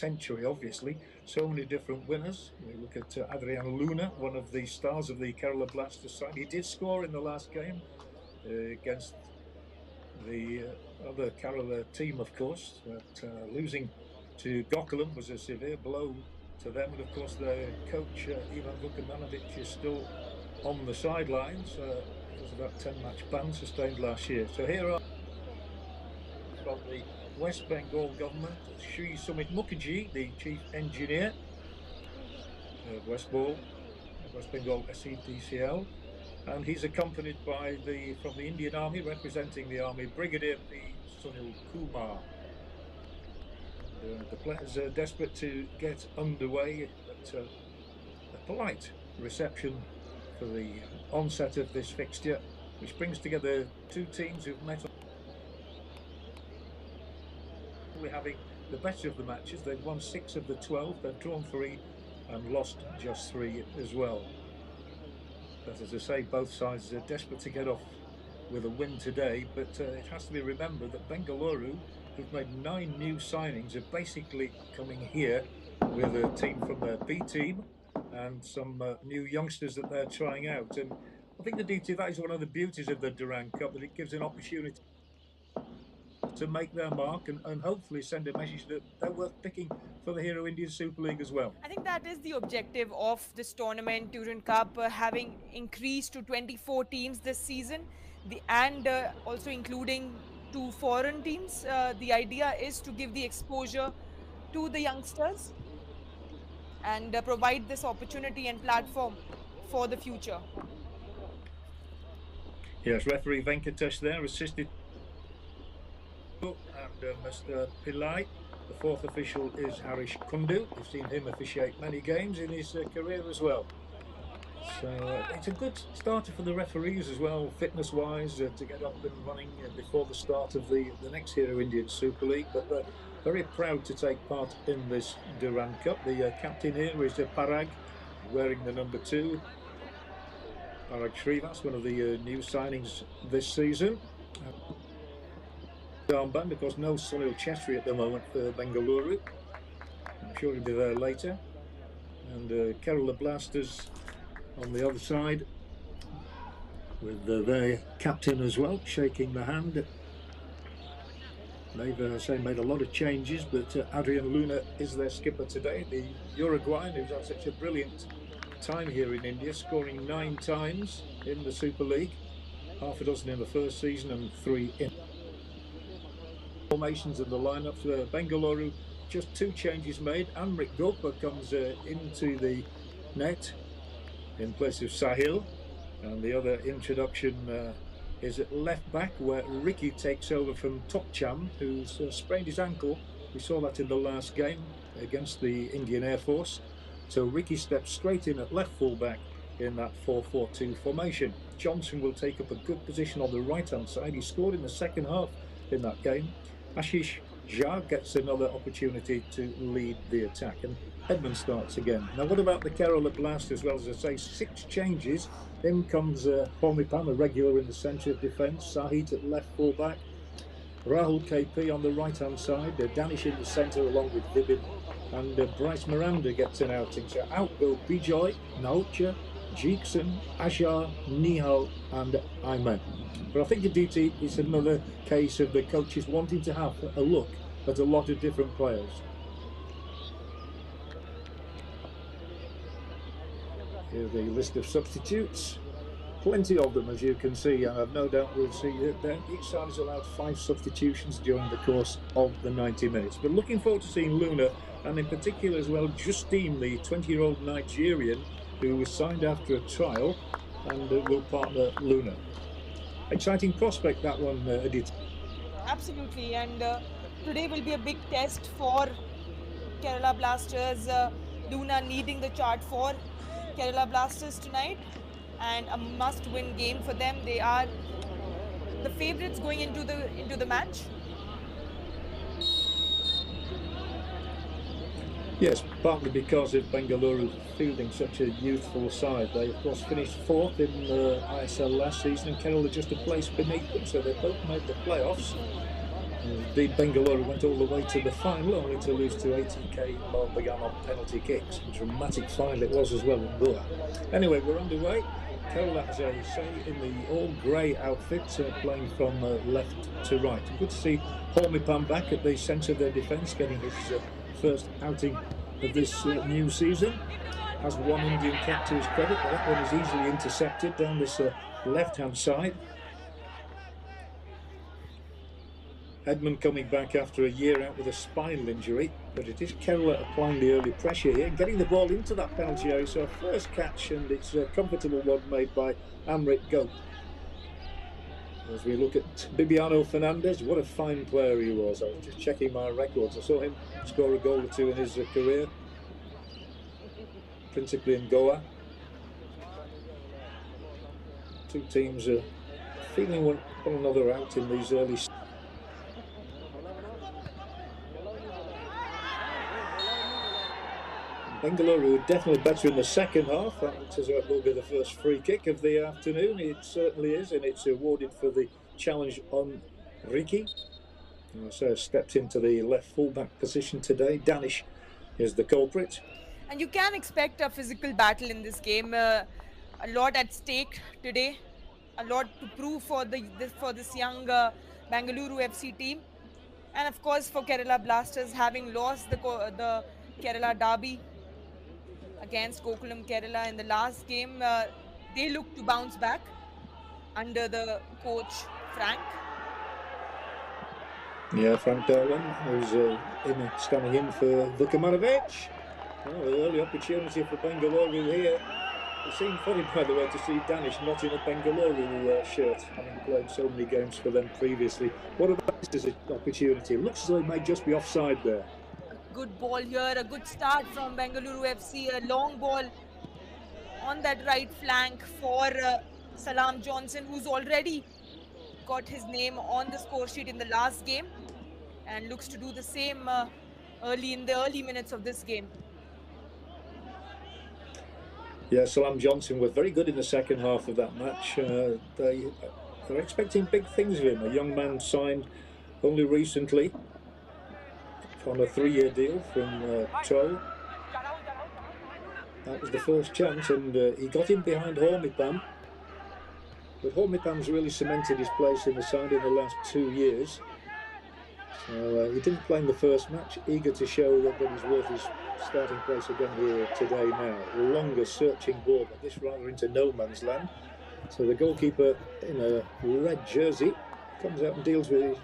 century, obviously. So many different winners. We look at Adrian Luna, one of the stars of the Kerala Blasters side. He did score in the last game against the other Kerala team, of course. But losing to Gokulam was a severe blow to them. And of course, their coach, Ivan Vukmanovic, is still on the sidelines because of that 10-match ban sustained last year. So here are from the West Bengal government, Sri Sumit Mukherjee, the chief engineer of West Bengal SEDCL, and he's accompanied by from the Indian Army, representing the Army, Brigadier P. Sunil Kumar. And the players are desperate to get underway, but a polite reception for the onset of this fixture, which brings together two teams who've met having the better of the matches. They've won 6 of the 12, they've drawn 3 and lost just 3 as well. But as I say, both sides are desperate to get off with a win today, but it has to be remembered that Bengaluru, who've made 9 new signings, are basically coming here with a team from their B team and some new youngsters that they're trying out. And I think the DT, that is one of the beauties of the Durand Cup, that it gives an opportunity to make their mark and hopefully send a message that they're worth picking for the Hero Indian Super League as well. I think that is the objective of this tournament, Durand Cup, having increased to 24 teams this season, and also including 2 foreign teams. The idea is to give the exposure to the youngsters and provide this opportunity and platform for the future. Yes, referee Venkatesh there assisted, and Mr. Pillai. The 4th official is Harish Kundu. You've seen him officiate many games in his career as well. So it's a good starter for the referees as well, fitness-wise, to get up and running before the start of the next Hero Indian Super League. But they're very proud to take part in this Durand Cup. The captain here is Parag, wearing the number 2. Parag Srivas, one of the new signings this season. Armband, of course, no Sunil Chetri at the moment for Bengaluru. I'm sure he'll be there later. And Kerala Blasters on the other side, with their captain as well, shaking the hand. They've made a lot of changes, but Adrian Luna is their skipper today, the Uruguayan who's had such a brilliant time here in India, scoring 9 times in the Super League, half a dozen in the first season and 3 in formations in the lineups. Bengaluru, just 2 changes made. Amrit Gopa comes into the net in place of Sahil, and the other introduction is at left back, where Ricky takes over from Tokcham, who's sprained his ankle. We saw that in the last game against the Indian Air Force. So Ricky steps straight in at left full-back in that 4-4-2 formation. Johnson will take up a good position on the right-hand side. He scored in the second half in that game. Ashish Jha gets another opportunity to lead the attack, and Edmund starts again. Now, what about the Kerala Blasters? Well, as I say, 6 changes. In comes Homipan, a regular in the centre of defence. Sahit at left full-back. Rahul KP on the right-hand side. Danish in the centre along with Vibin. And Bryce Miranda gets an outing. So out go Bijoy, Naucha, Jeekson, Ashar, Nihal and Ayman. But I think the DT is another case of the coaches wanting to have a look at a lot of different players. Here's the list of substitutes. Plenty of them, as you can see, and I've no doubt we'll see that each side is allowed 5 substitutions during the course of the 90 minutes. But looking forward to seeing Luna, and in particular as well, Justine, the 20-year-old Nigerian who was signed after a trial and will partner Luna. Exciting prospect, that one, Aditi. Absolutely, and today will be a big test for Kerala Blasters. Luna leading the chart for Kerala Blasters tonight, and a must-win game for them. They are the favourites going into the match. Yes, partly because of Bengaluru fielding such a youthful side. They, of course, finished 4th in the ISL last season, and Kerala just a place beneath them, so they both made the playoffs. Indeed, Bengaluru went all the way to the final, only to lose to ATK Mohun Bagan on penalty kicks. A dramatic final it was as well in Goa. Anyway, we're underway. Kerala has a say in the all-grey outfit, playing from left to right. Good to see Hormipan back at the centre of their defence, getting his first outing of this new season. Has one Indian cap to his credit, but that one is easily intercepted down this left-hand side. Edmund coming back after a year out with a spinal injury, but it is Kerala applying the early pressure here, getting the ball into that penalty area. So a first catch, and it's a comfortable one made by Amrit Gope. As we look at Bibiano Fernandez, what a fine player he was. I was just checking my records. I saw him score a goal or two in his career, principally in Goa. Two teams are feeling one another out in these early. Bengaluru were definitely better in the second half. That looks as though it will be the first free kick of the afternoon. It certainly is, and it's awarded for the challenge on Ricky. So stepped into the left fullback position today. Danish is the culprit. And you can expect a physical battle in this game. A lot at stake today. A lot to prove for this young Bengaluru FC team. And of course for Kerala Blasters, having lost the Kerala derby against Gokulam Kerala in the last game, they look to bounce back under the coach Frank. Yeah, Frank Darwin, who's standing in for Vukamanovic. Oh, an early opportunity for Bengaluru here. It seemed funny, by the way, to see Danish not in a Bengaluru shirt, having played so many games for them previously. What about this as an opportunity? It looks as though it might just be offside there. Good ball here, a good start from Bengaluru FC, a long ball on that right flank for Salam Johnson, who's already got his name on the score sheet in the last game and looks to do the same in the early minutes of this game. Yeah, Salam Johnson was very good in the second half of that match. They're expecting big things of him. A young man signed only recently on a 3-year deal from Toll. That was the first chance, and he got in behind Hormipan. But Hormipan's really cemented his place in the side in the last 2 years. So he didn't play in the first match, eager to show that he's worth his starting place again here today now. The longest searching ball, but this rather into no man's land. So the goalkeeper in a red jersey comes out and deals with it.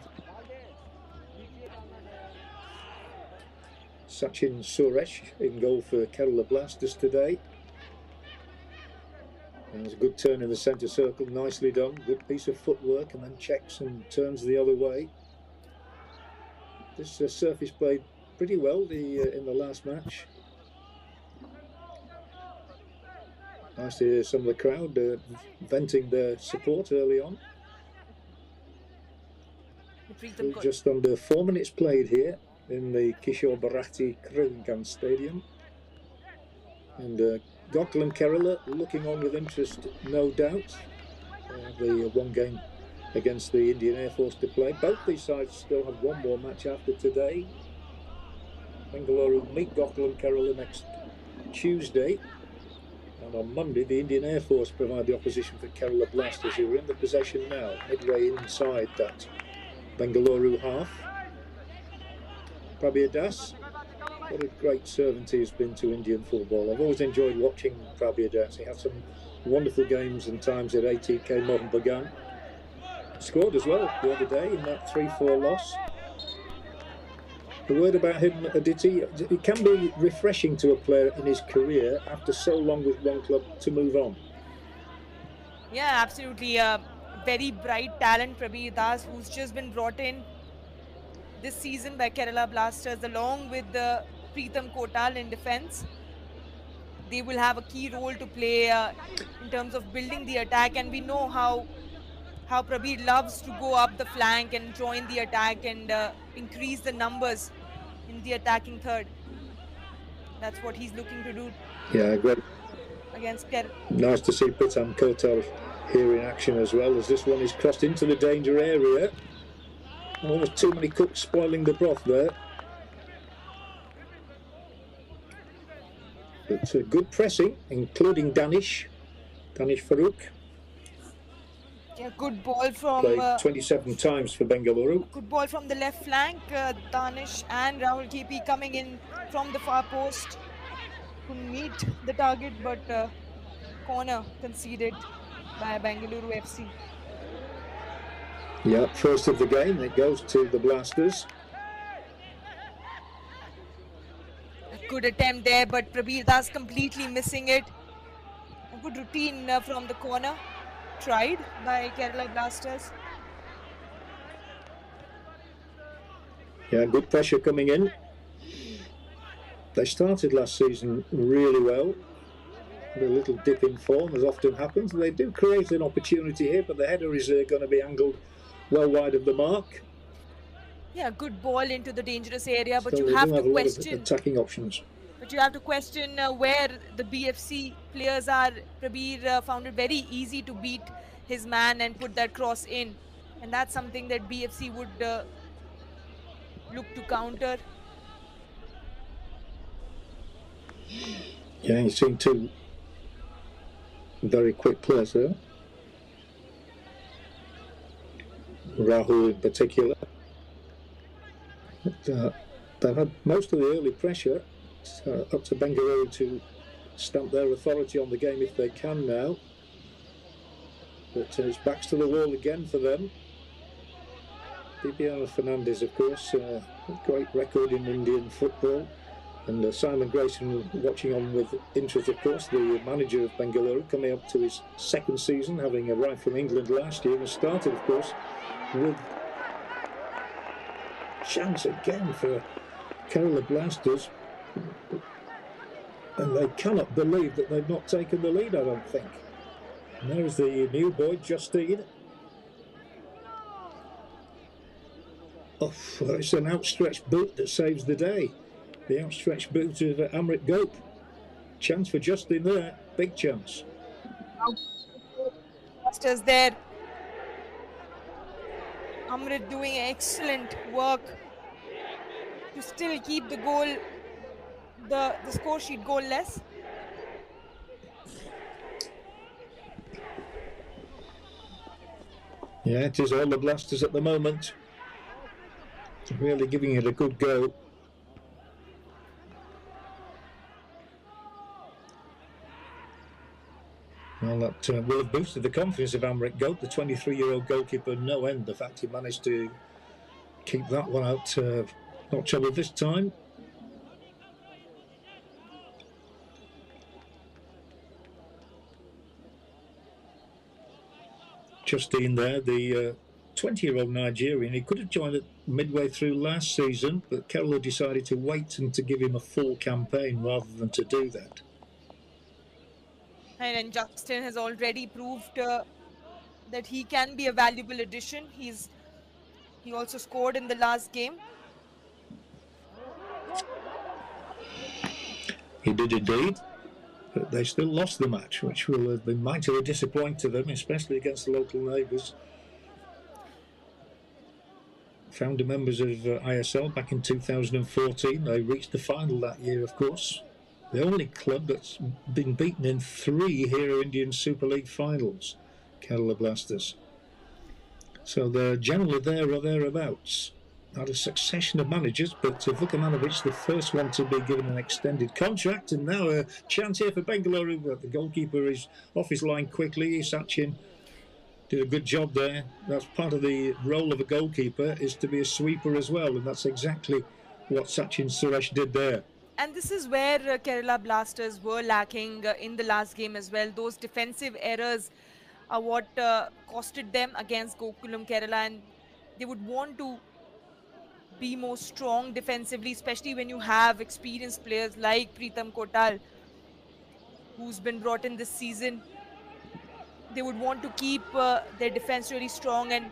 Sachin Suresh in goal for Kerala Blasters today. And there's a good turn in the centre circle, nicely done. Good piece of footwork, and then checks and turns the other way. This surface played pretty well in the last match. Nice to hear some of the crowd venting their support early on. Just under 4 minutes played here in the Kishore Bharati Krigangan Stadium. And Gokulam Kerala looking on with interest, no doubt. The one game against the Indian Air Force to play. Both these sides still have one more match after today. Bengaluru meet Gokulam Kerala next Tuesday. And on Monday, the Indian Air Force provide the opposition for Kerala Blasters, who are in the possession now, midway inside that Bengaluru half. Prabir Das, what a great servant he has been to Indian football. I've always enjoyed watching Prabir Das. He had some wonderful games and times at ATK Mohun Bagan. Scored as well the other day in that 3-4 loss. The word about him, Aditi, it can be refreshing to a player in his career after so long with one club to move on. Yeah, absolutely. Very bright talent, Prabir Das, who's just been brought in this season by Kerala Blasters along with Preetham Kotal in defence. They will have a key role to play in terms of building the attack, and we know how Prabir loves to go up the flank and join the attack and increase the numbers in the attacking third. That's what he's looking to do. Yeah, great. Against Kerala. Nice to see Preetham Kotal here in action as well, as this one is crossed into the danger area. Almost too many cooks spoiling the broth there. But good pressing, including Danish Farouk. Yeah, good ball from Played 27 times for Bengaluru. good ball from the left flank. Danish and Rahul KP coming in from the far post. Couldn't meet the target, but corner conceded by Bengaluru FC. Yeah, first of the game. It goes to the Blasters. A good attempt there, but Prabir Das completely missing it. A good routine from the corner. Tried by Kerala Blasters. Yeah, good pressure coming in. They started last season really well. A little dip in form, as often happens. They do create an opportunity here, but the header is going to be angled well wide of the mark. Yeah, good ball into the dangerous area, but So you they have do to have a lot of question. attacking options. But you have to question where the BFC players are. Prabir found it very easy to beat his man and put that cross in. And that's something that BFC would look to counter. Yeah, you've seen two very quick players there. Rahul in particular. But, they've had most of the early pressure. It's up to Bengaluru to stamp their authority on the game if they can now. But it's backs to the wall again for them. Bibiana Fernandez, of course, a great record in Indian football. And Simon Grayson watching on with interest, of course, the manager of Bengaluru, coming up to his second season, having arrived from England last year, and started, of course, with chance again for Kerala Blasters. And they cannot believe that they've not taken the lead, I don't think. And there's the new boy, Justine. Oh, it's an outstretched boot that saves the day. The outstretched boot of Amrit Gope. Chance for Justin there. Big chance. Blasters there. Amrit doing excellent work to still keep the goal, the score sheet goalless. Yeah, it is all the Blasters at the moment. Really giving it a good go. Well, that will have boosted the confidence of Amrit Gope, the 23-year-old goalkeeper, no end. The fact he managed to keep that one out, not trouble this time. Justine there, the 20-year-old Nigerian. He could have joined it midway through last season, but Kerala decided to wait and to give him a full campaign rather than to do that. And Justin has already proved that he can be a valuable addition. He also scored in the last game. He did indeed, but they still lost the match, which will have been mightily disappointing to them, especially against the local neighbours. Founder members of ISL back in 2014. They reached the final that year, of course. The only club that's been beaten in 3 Hero Indian Super League finals, Kerala Blasters. So they're generally there or thereabouts. Had a succession of managers, but Vukamanovic, the first one to be given an extended contract, and now a chance here for Bengaluru, but the goalkeeper is off his line quickly. Sachin did a good job there. That's part of the role of a goalkeeper, is to be a sweeper as well, and that's exactly what Sachin Suresh did there. And this is where Kerala Blasters were lacking in the last game as well. Those defensive errors are what costed them against Gokulam Kerala, and they would want to be more strong defensively, especially when you have experienced players like Pritam Kotal, who's been brought in this season. They would want to keep their defense really strong and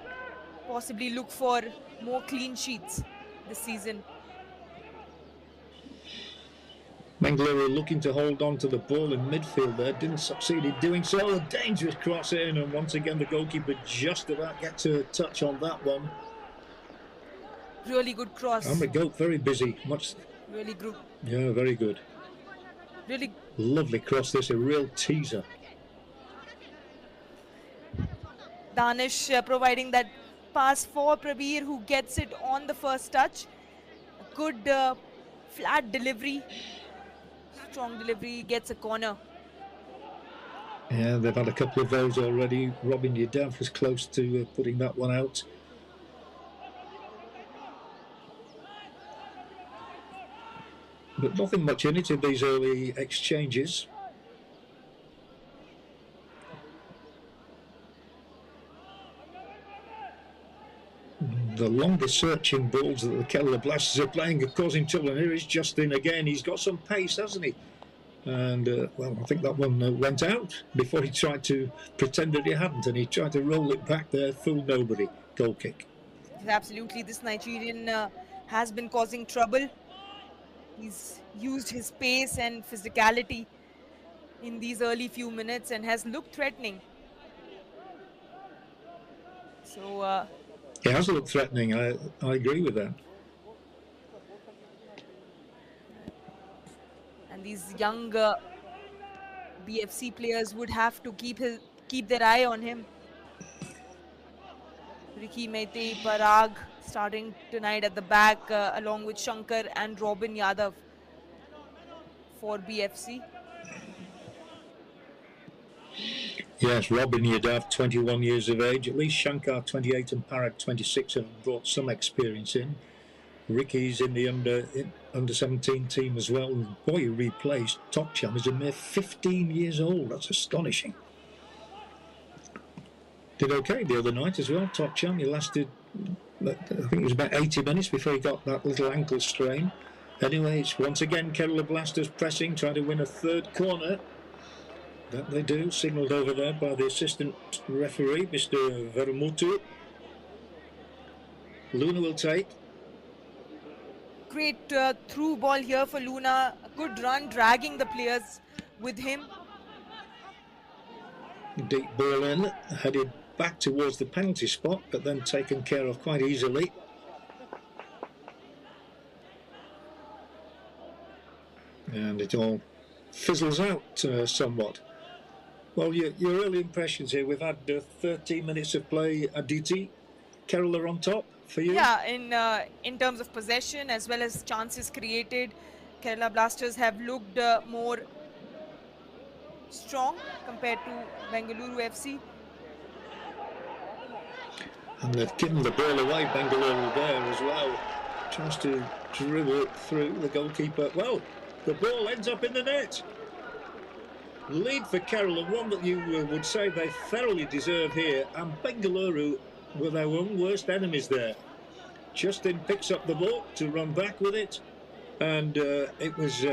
possibly look for more clean sheets this season. Bengaluru looking to hold on to the ball in midfield there, didn't succeed in doing so. A dangerous cross in, and once again the goalkeeper just about gets a touch on that one. Really good cross. Amrit Gope very busy. Really good. Yeah, very good. Really Lovely cross. This a real teaser. Danish providing that pass for Prabir, who gets it on the first touch. A good flat delivery. Strong delivery, gets a corner. Yeah, they've had a couple of those already. Robin Yadav was close to putting that one out. But nothing much in it in these early exchanges. The longest searching balls that the Kerala Blasters are playing are causing trouble. And here is Justin again. He's got some pace, hasn't he? And, well, I think that one went out before he tried to pretend that he hadn't. And he tried to roll it back there, fooled nobody. Goal kick. Absolutely, this Nigerian has been causing trouble. He's used his pace and physicality in these early few minutes and has looked threatening. So it has looked threatening. I agree with that. And these young BFC players would have to keep their eye on him. Ricky Mehte, Parag starting tonight at the back along with Shankar and Robin Yadav for BFC. Yes, Robin Yadav, 21 years of age. At least Shankar, 28, and Parag, 26, and brought some experience in. Ricky's in the under 17 team as well. And boy, he replaced Tokcham. He's a mere 15 years old. That's astonishing. Did okay the other night as well. Tokcham, he lasted, I think it was about 80 minutes before he got that little ankle strain. Anyway, it's once again Kerala Blasters pressing, trying to win a third corner. That they do, signalled over there by the assistant referee, Mr. Veramutu. Luna will take. Great through ball here for Luna. A good run, dragging the players with him. Deep ball in, headed back towards the penalty spot, but then taken care of quite easily. And it all fizzles out somewhat. Well, your early impressions here. We've had 13 minutes of play. Aditi, Kerala on top for you? Yeah, in terms of possession as well as chances created, Kerala Blasters have looked more strong compared to Bengaluru FC. And they've given the ball away, Bengaluru there as well. Tries to dribble it through the goalkeeper. Well, the ball ends up in the net. Lead for Kerala, one that you would say they thoroughly deserve here, and Bengaluru were their own worst enemies there. Justin picks up the ball to run back with it, and it was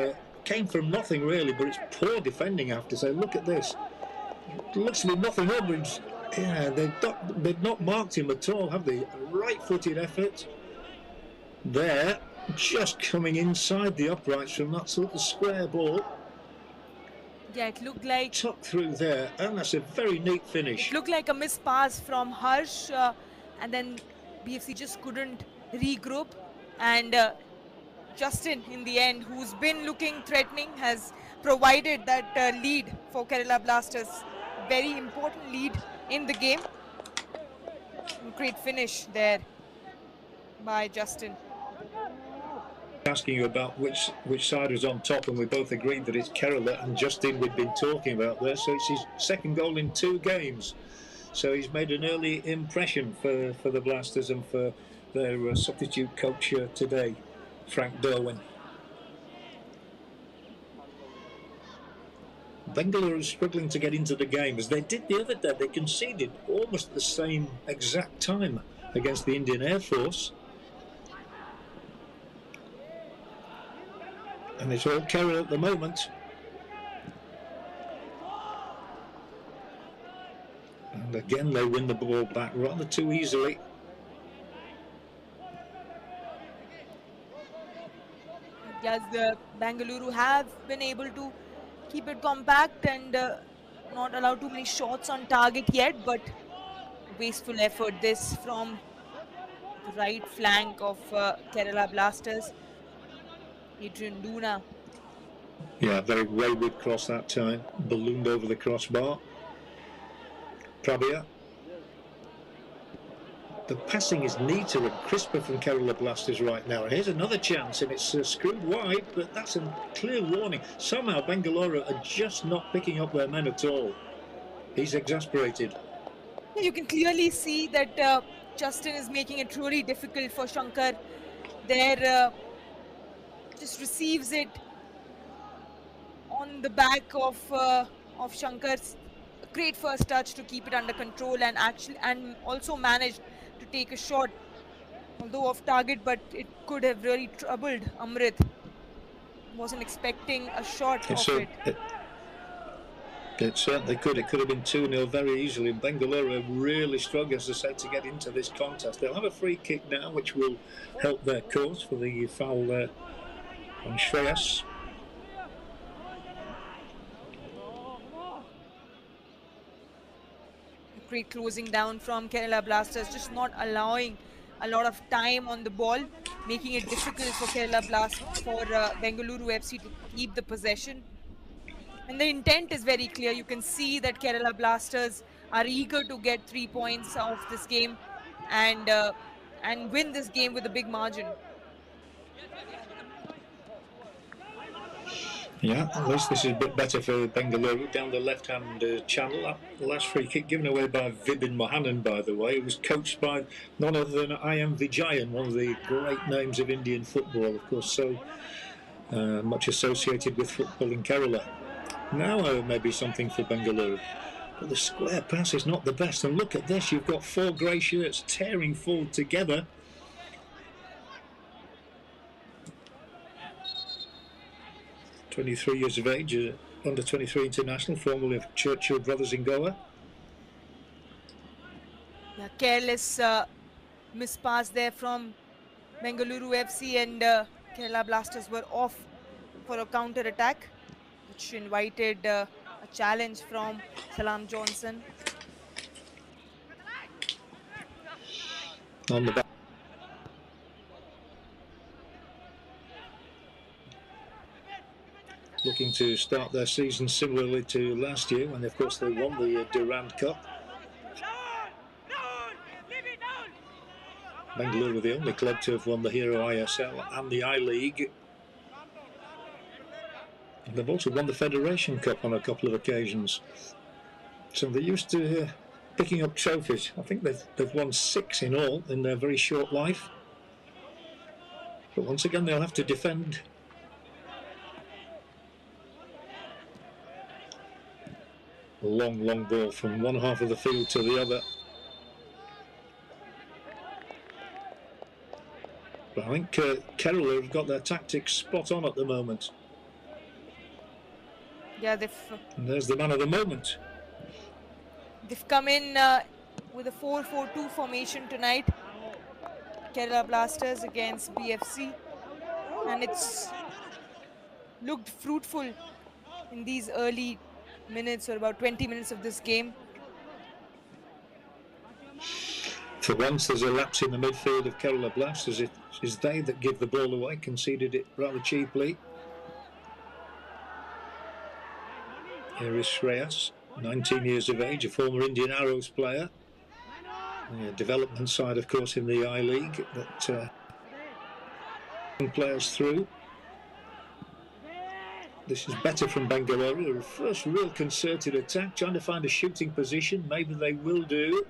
came from nothing really, but it's poor defending, I have to say. Look at this. Literally nothing up. Yeah, they've not marked him at all, have they? A right-footed effort there, just coming inside the uprights from that sort of square ball. Yeah, it looked like... Tucked through there, and that's a very neat finish. It looked like a missed pass from Harsh, and then BFC just couldn't regroup. And Justin, in the end, who's been looking threatening, has provided that lead for Kerala Blasters. Very important lead in the game. Great finish there by Justin. Asking you about which side was on top, and we both agreed that it's Kerala, and Justin we've been talking about there. So it's his second goal in 2 games. So he's made an early impression for the Blasters and for their substitute coach today, Frank Derwin. Bengaluru struggling to get into the game as they did the other day. They conceded almost at the same exact time against the Indian Air Force. And it's all Kerala at the moment. And again they win the ball back rather too easily. Yes, the Bengaluru have been able to keep it compact and not allow too many shots on target yet, but wasteful effort this from the right flank of Kerala Blasters. Adrian Luna. Yeah, very wayward cross that time. Ballooned over the crossbar. Prabia. The passing is neater and crisper from Kerala Blasters right now. And here's another chance, and it's screwed wide, but that's a clear warning. Somehow Bengaluru are just not picking up their men at all. He's exasperated. You can clearly see that Justin is making it really difficult for Shankar. There, just receives it on the back of Shankar's great first touch to keep it under control, and also managed to take a shot, although off target, but it could have really troubled Amrit. Wasn't expecting a shot of it. It certainly could. It could have been 2-0 very easily. And Bengaluru really struggled, as I said, to get into this contest. They'll have a free kick now, which will help their cause for the foul there on Shreyas. Great closing down from Kerala Blasters, just not allowing a lot of time on the ball, making it difficult for Bengaluru FC to keep the possession. And the intent is very clear. You can see that Kerala Blasters are eager to get 3 points out of this game and win this game with a big margin. Yeah, at least this is a bit better for Bengaluru down the left-hand channel. The last free kick given away by Vibin Mohanan, by the way. It was coached by none other than I M Vijayan, one of the great names of Indian football, of course, so much associated with football in Kerala. Now maybe something for Bengaluru. But the square pass is not the best. And look at this, you've got 4 grey shirts tearing forward together. ...23 years of age, under 23 international, formerly of Churchill Brothers in Goa. Yeah, careless mispass there from Bengaluru FC, and Kerala Blasters were off for a counter attack, which invited a challenge from Salam Johnson. On the back. Looking to start their season similarly to last year, when of course they won the Durand Cup. Bengaluru were the only club to have won the Hero ISL and the I-League. And they've also won the Federation Cup on a couple of occasions. So they're used to picking up trophies. I think they've won 6 in all in their very short life. But once again they'll have to defend. A long ball from one half of the field to the other. But I think Kerala have got their tactics spot on at the moment. Yeah, and there's the man of the moment. They've come in with a 4-4-2 formation tonight. Kerala Blasters against BFC. And it's looked fruitful in these early minutes, or about 20 minutes of this game. For once there's a lapse in the midfield of Kerala Blasters. It is they that give the ball away, conceded it rather cheaply. Here is Shreyas, 19 years of age, a former Indian Arrows player. The development side, of course, in the I-League that players through. This is better from Bengaluru. The first real concerted attack, trying to find a shooting position. Maybe they will do.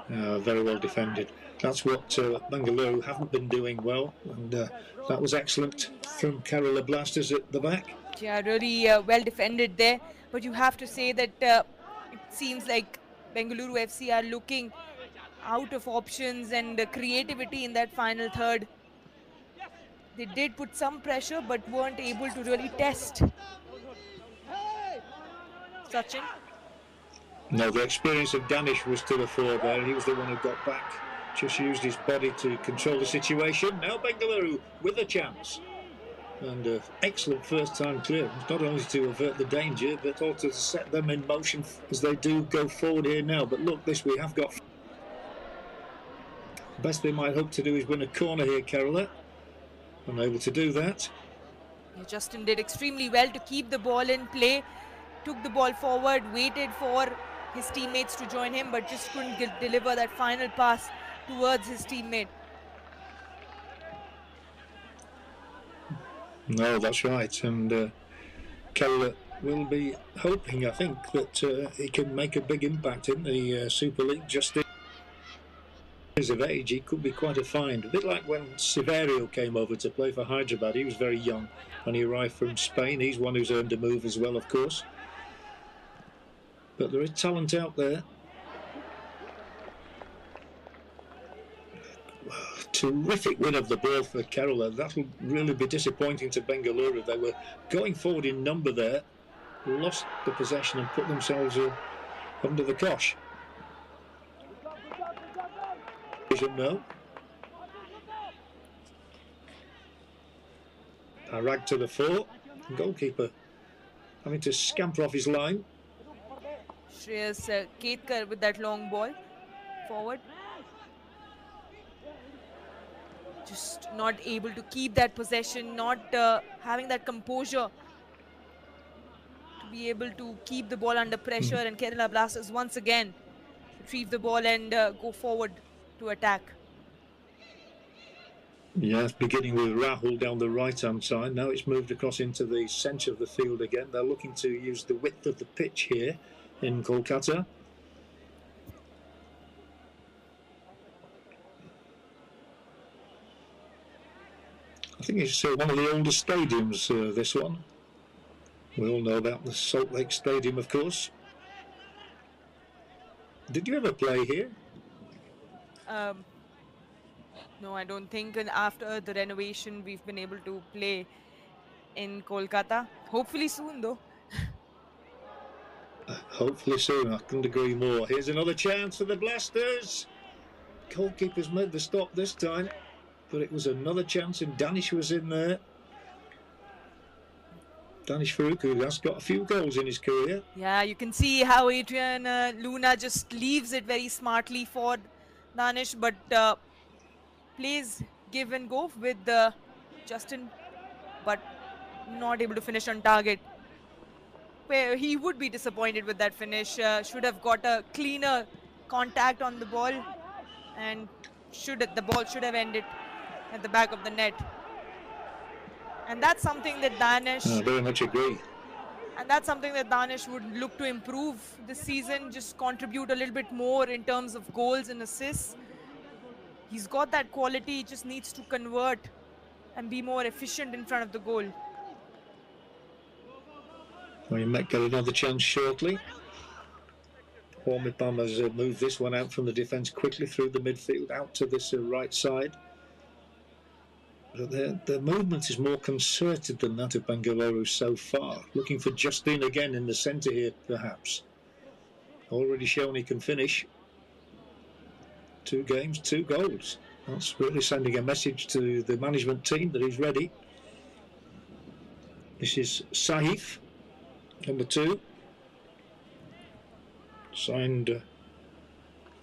Very well defended. That's what Bengaluru haven't been doing well, and that was excellent from Kerala Blasters at the back. Yeah, really well defended there. But you have to say that it seems like Bengaluru FC are looking out of options and creativity in that final third. They did put some pressure, but weren't able to really test Sachin. No, the experience of Danish was to the fore there. He was the one who got back, just used his body to control the situation. Now Bengaluru with a chance. And an excellent first-time clearance, not only to avert the danger, but also to set them in motion as they do go forward here now. But look, this we have got. Best they might hope to do is win a corner here, Carola. Unable to do that. Yeah, Justin did extremely well to keep the ball in play, took the ball forward, waited for his teammates to join him, but just couldn't deliver that final pass towards his teammate. No, that's right. And Carola will be hoping, I think, that he can make a big impact in the Super League. Just of age, he could be quite a find. A bit like when Severio came over to play for Hyderabad. He was very young when he arrived from Spain. He's one who's earned a move as well, of course. But there is talent out there. Terrific win of the ball for Kerala. That'll really be disappointing to Bengaluru. They were going forward in number there, lost the possession and put themselves under the cosh. No. Parag to the fore. Goalkeeper having to scamper off his line. Shreyas Ketkar with that long ball forward. Just not able to keep that possession, not having that composure to be able to keep the ball under pressure. And Kerala Blasters once again retrieve the ball and go forward to attack. Yes, beginning with Rahul down the right-hand side. Now it's moved across into the centre of the field again. They're looking to use the width of the pitch here in Kolkata. I think it's one of the oldest stadiums, this one. We all know about the Salt Lake Stadium, of course. Did you ever play here? No, I don't think. And after the renovation, we've been able to play in Kolkata. Hopefully soon, though. Hopefully soon. I couldn't agree more. Here's another chance for the Blasters. Goalkeeper's made the stop this time, but it was another chance, and Danish was in there. Danish Farouk, who has got a few goals in his career. Yeah, you can see how Adrian Luna just leaves it very smartly for Danish, but plays give and go with Justin, but not able to finish on target. Where he would be disappointed with that finish. Should have got a cleaner contact on the ball, and the ball should have ended at the back of the net. And that's something that Danish... I very much agree. And that's something that Danish would look to improve this season, just contribute a little bit more in terms of goals and assists. He's got that quality, he just needs to convert and be more efficient in front of the goal. Well, he might get another chance shortly. Hormipam has moved this one out from the defence quickly through the midfield, out to this right side. The movement is more concerted than that of Bengaluru so far. Looking for Justin again in the centre here, perhaps. Already shown he can finish. 2 games, 2 goals. That's really sending a message to the management team that he's ready. This is Saif, number 2. Signed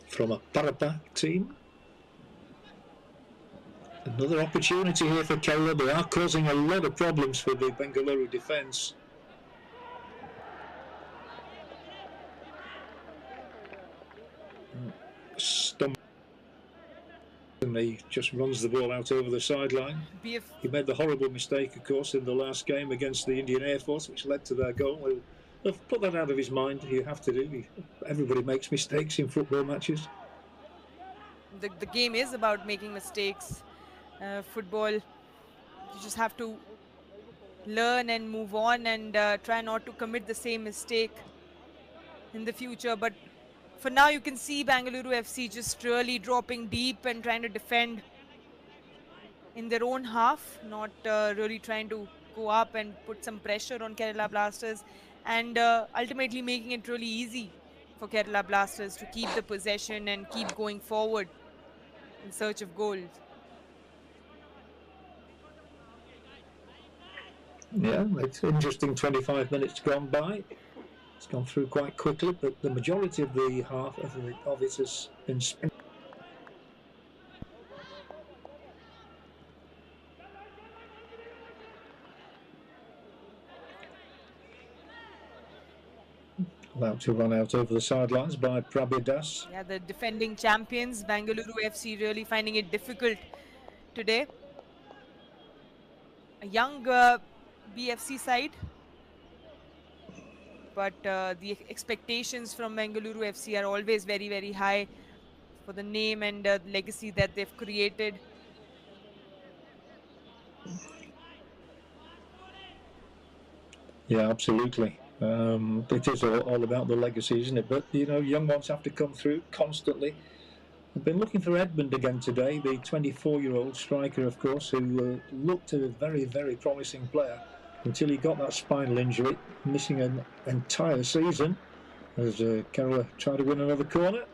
from a Parapa team. Another opportunity here for Kerala. They are causing a lot of problems for the Bengaluru defence. And he just runs the ball out over the sideline. He made the horrible mistake, of course, in the last game against the Indian Air Force, which led to their goal. We'll put that out of his mind. You have to do. Everybody makes mistakes in football matches. The game is about making mistakes. Football, you just have to learn and move on and try not to commit the same mistake in the future. But for now, you can see Bengaluru FC just really dropping deep and trying to defend in their own half, not really trying to go up and put some pressure on Kerala Blasters, and ultimately making it really easy for Kerala Blasters to keep the possession and keep going forward in search of goals. Yeah, it's interesting. 25 minutes gone by. It's gone through quite quickly, but the majority of the half of it has been spent. Allowed to run out over the sidelines by Prabidas. Yeah, the defending champions, Bengaluru FC, really finding it difficult today. A young BFC side, but the expectations from Bengaluru FC are always very, very high for the name and legacy that they've created. Yeah, absolutely. It is all about the legacy, isn't it? But, you know, young ones have to come through constantly. I've been looking for Edmund again today, the 24-year-old striker, of course, who looked a very, very promising player until he got that spinal injury, missing an entire season as Kerala tried to win another corner.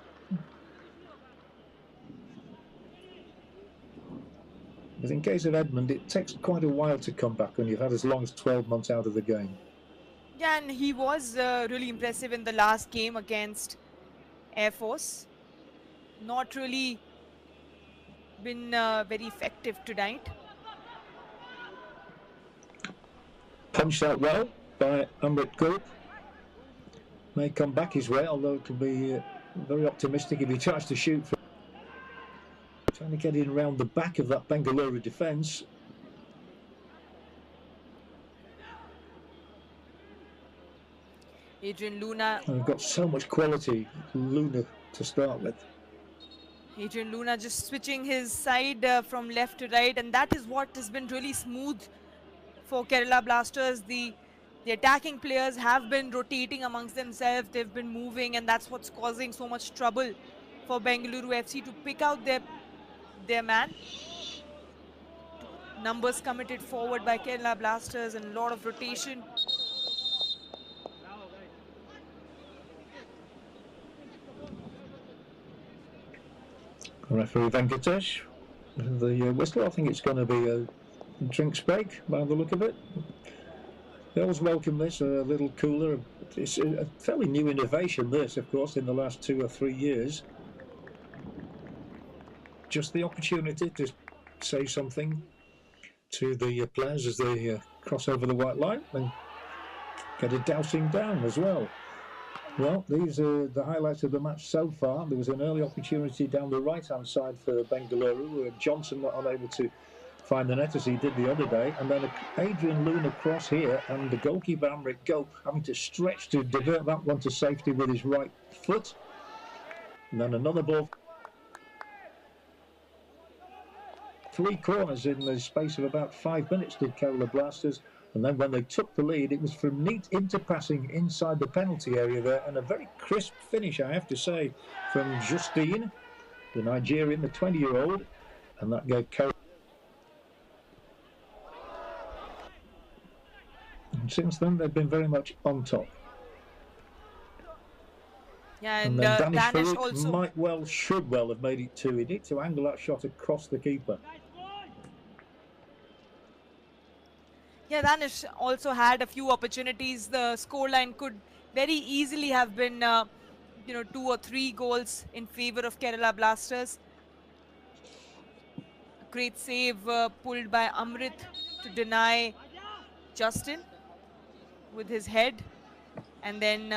But in case of Edmund, it takes quite a while to come back when you've had as long as 12 months out of the game. Yeah, and he was really impressive in the last game against Air Force. Not really been very effective tonight. Punched out well by Amrit Gulp. May come back his way, although it can be very optimistic if he tries to shoot. Trying to get in around the back of that Bengaluru defence. Adrian Luna. And we've got so much quality, Luna to start with. Adrian Luna just switching his side from left to right, and that is what has been really smooth for Kerala Blasters. The attacking players have been rotating amongst themselves, they've been moving, and that's what's causing so much trouble for Bengaluru FC to pick out their man. Numbers committed forward by Kerala Blasters and a lot of rotation. Referee Venkatesh, the whistle. I think it's going to be a drinks break by the look of it. They always welcome this, a little cooler. It's a fairly new innovation, this, of course, in the last 2 or 3 years. Just the opportunity to say something to the players as they cross over the white line and get a dousing down as well. Well, these are the highlights of the match so far. There was an early opportunity down the right-hand side for Bengaluru, where Johnson not unable to find the net as he did the other day. And then Adrian Luna cross here, and the goalkeeper Amrit Gulp having to stretch to divert that one to safety with his right foot. And then another ball. 3 corners in the space of about 5 minutes did Kerala Blasters. And then when they took the lead, it was from neat interpassing inside the penalty area there, and a very crisp finish, I have to say, from Justine, the Nigerian, the 20-year-old, and that gave Kerala. And since then, they've been very much on top. Yeah, and then Danish also should well have made it 2. He needs to angle that shot across the keeper. Yeah, Danish also had a few opportunities. The scoreline could very easily have been, 2 or 3 goals in favor of Kerala Blasters. A great save pulled by Amrit to deny Justin with his head. And then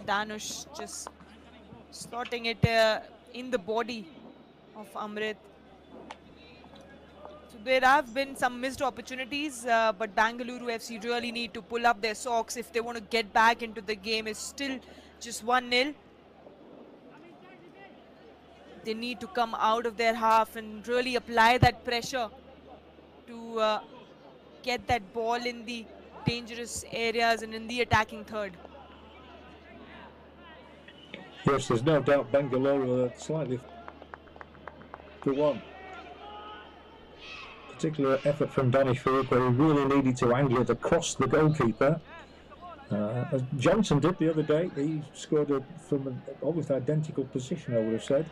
Danush just slotting it in the body of Amrit. So there have been some missed opportunities, but Bengaluru FC really need to pull up their socks if they want to get back into the game. It's still just 1-0. They need to come out of their half and really apply that pressure to get that ball in the dangerous areas and in the attacking third. Yes, there's no doubt Bengaluru slightly for one. Particular effort from Danish Farouk, where he really needed to angle it across the goalkeeper. As Johnson did the other day, he scored from an almost identical position, I would have said.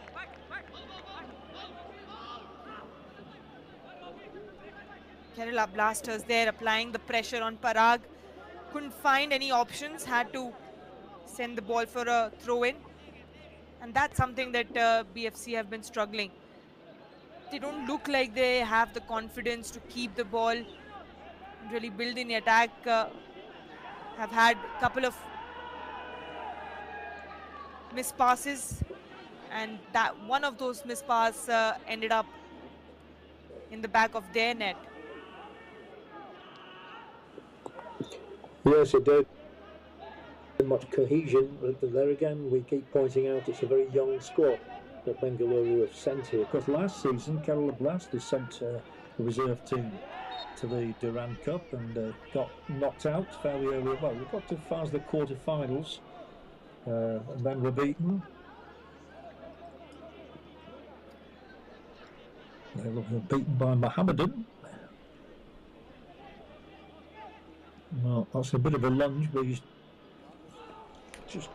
Kerala Blasters there applying the pressure on Parag. Couldn't find any options, had to send the ball for a throw-in. And that's something that BFC have been struggling. They don't look like they have the confidence to keep the ball and really build in the attack. Have had a couple of missed passes, and that one of those missed passes ended up in the back of their net. Yes, it did. Much cohesion, but there again we keep pointing out it's a very young squad that Bengaluru have sent here. Because last season Kerala Blasters sent a reserve team to the Durand Cup and got knocked out fairly early. Well, we got as far as the quarter-finals and then were beaten. They were beaten by Mohammedan. Well, that's a bit of a lunge, but he's just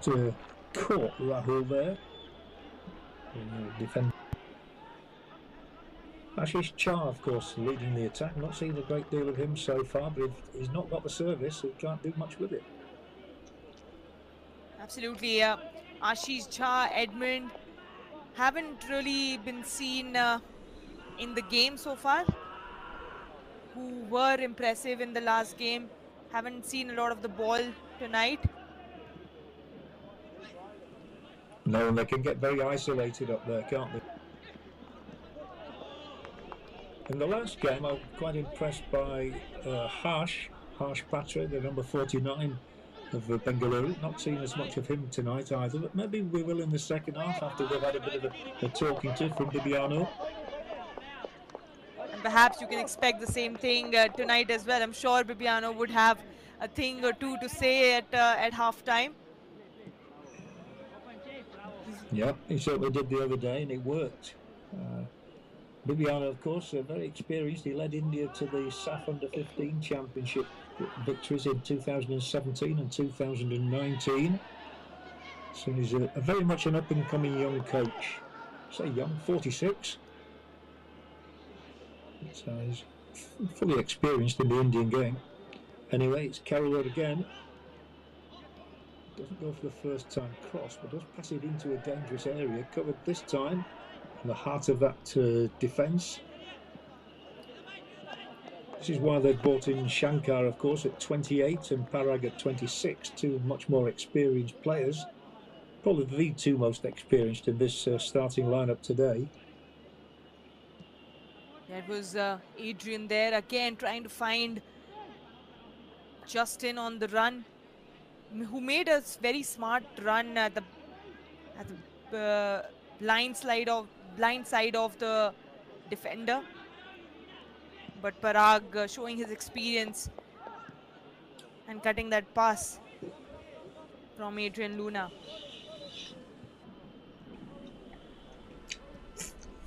caught Rahul there. Defend. Ashish Chah, of course, leading the attack. Not seen a great deal of him so far, but if he's not got the service, he can't do much with it. Absolutely. Ashish Jha, Edmund haven't really been seen in the game so far, who were impressive in the last game. Haven't seen a lot of the ball tonight. No, and they can get very isolated up there, can't they? In the last game, I was quite impressed by Harsh Patra, the number 49 of Bengaluru. Not seen as much of him tonight either, but maybe we will in the second half after we've had a bit of a talking to from Bibiano. And perhaps you can expect the same thing tonight as well. I'm sure Bibiano would have a thing or two to say at halftime. Yeah, he certainly did the other day, and it worked. Bibiano, of course, very experienced. He led India to the SAF Under-15 Championship victories in 2017 and 2019. So he's a very much an up-and-coming young coach. Say young, 46. So he's fully experienced in the Indian game. Anyway, it's Kerala again. Doesn't go for the first time cross, but does pass it into a dangerous area. Covered this time in the heart of that defence. This is why they've brought in Shankar, of course, at 28 and Parag at 26. Two much more experienced players. Probably the two most experienced in this starting lineup today. That was Adrian there again trying to find Justin on the run, who made a very smart run at the blind side of the defender. But Parag showing his experience and cutting that pass from Adrian Luna.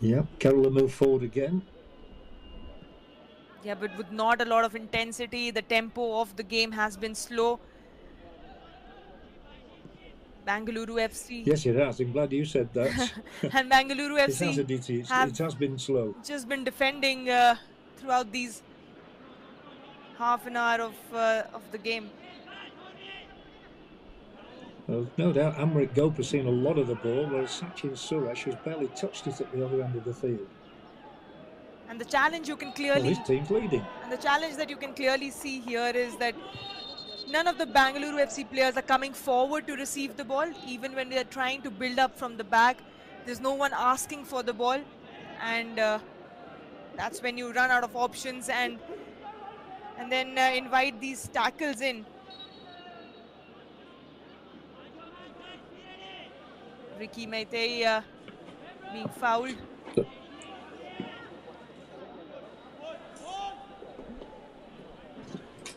Yep, Kerala move forward again. Yeah, but with not a lot of intensity. The tempo of the game has been slow. Bengaluru FC. Yes, it has. I'm glad you said that. And Bengaluru FC it has been slow. Just been defending throughout these half an hour of the game. Well, no doubt Amrit Gope has seen a lot of the ball, whereas Sachin Suresh has barely touched it at the other end of the field. And the challenge you can clearly... Well, his team's leading. And the challenge that you can clearly see here is that none of the Bengaluru FC players are coming forward to receive the ball. Even when they are trying to build up from the back, there's no one asking for the ball. And that's when you run out of options and then invite these tackles in. Ricky Maitei being fouled.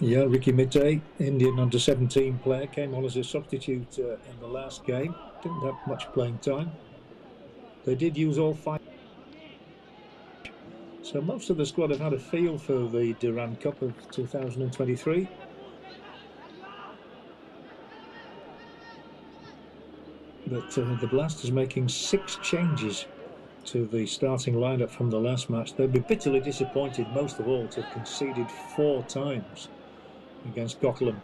Yeah, Ricky Maitei, Indian under-17 player, came on as a substitute in the last game. Didn't have much playing time. They did use all 5. So most of the squad have had a feel for the Durand Cup of 2023. But the Blasters making 6 changes. to the starting lineup from the last match, they'll be bitterly disappointed, most of all, to have conceded 4 times against Gotland.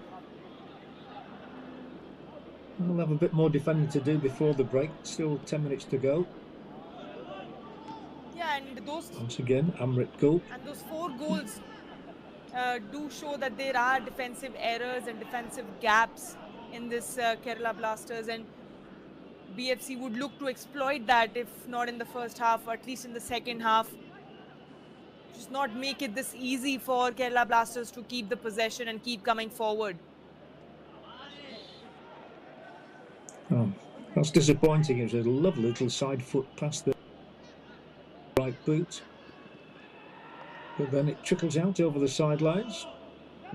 We'll have a bit more defending to do before the break. Still 10 minutes to go. Yeah, and those once again, Amrit Gulp. And those 4 goals do show that there are defensive errors and defensive gaps in this Kerala Blasters, and BFC would look to exploit that, if not in the first half, at least in the second half. Just not make it this easy for Kerala Blasters to keep the possession and keep coming forward. Oh, that's disappointing. It was a lovely little side foot past the right boot, but then it trickles out over the sidelines.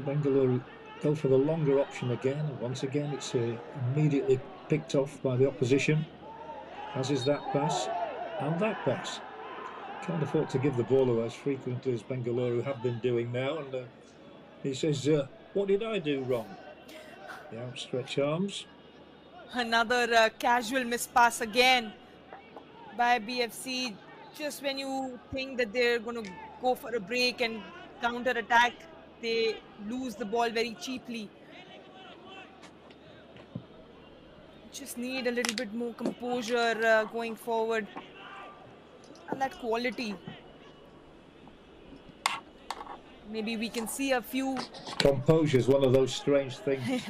Bengaluru go for the longer option again, and once again it's immediately picked off by the opposition, as is that pass and that pass. Can't afford to give the ball away as frequently as Bengaluru have been doing now, and he says, what did I do wrong? The outstretched arms. Another casual mispass again by BFC. Just when you think that they're going to go for a break and counter attack, they lose the ball very cheaply. Just need a little bit more composure going forward, and that quality. Maybe we can see a few. Composure is one of those strange things.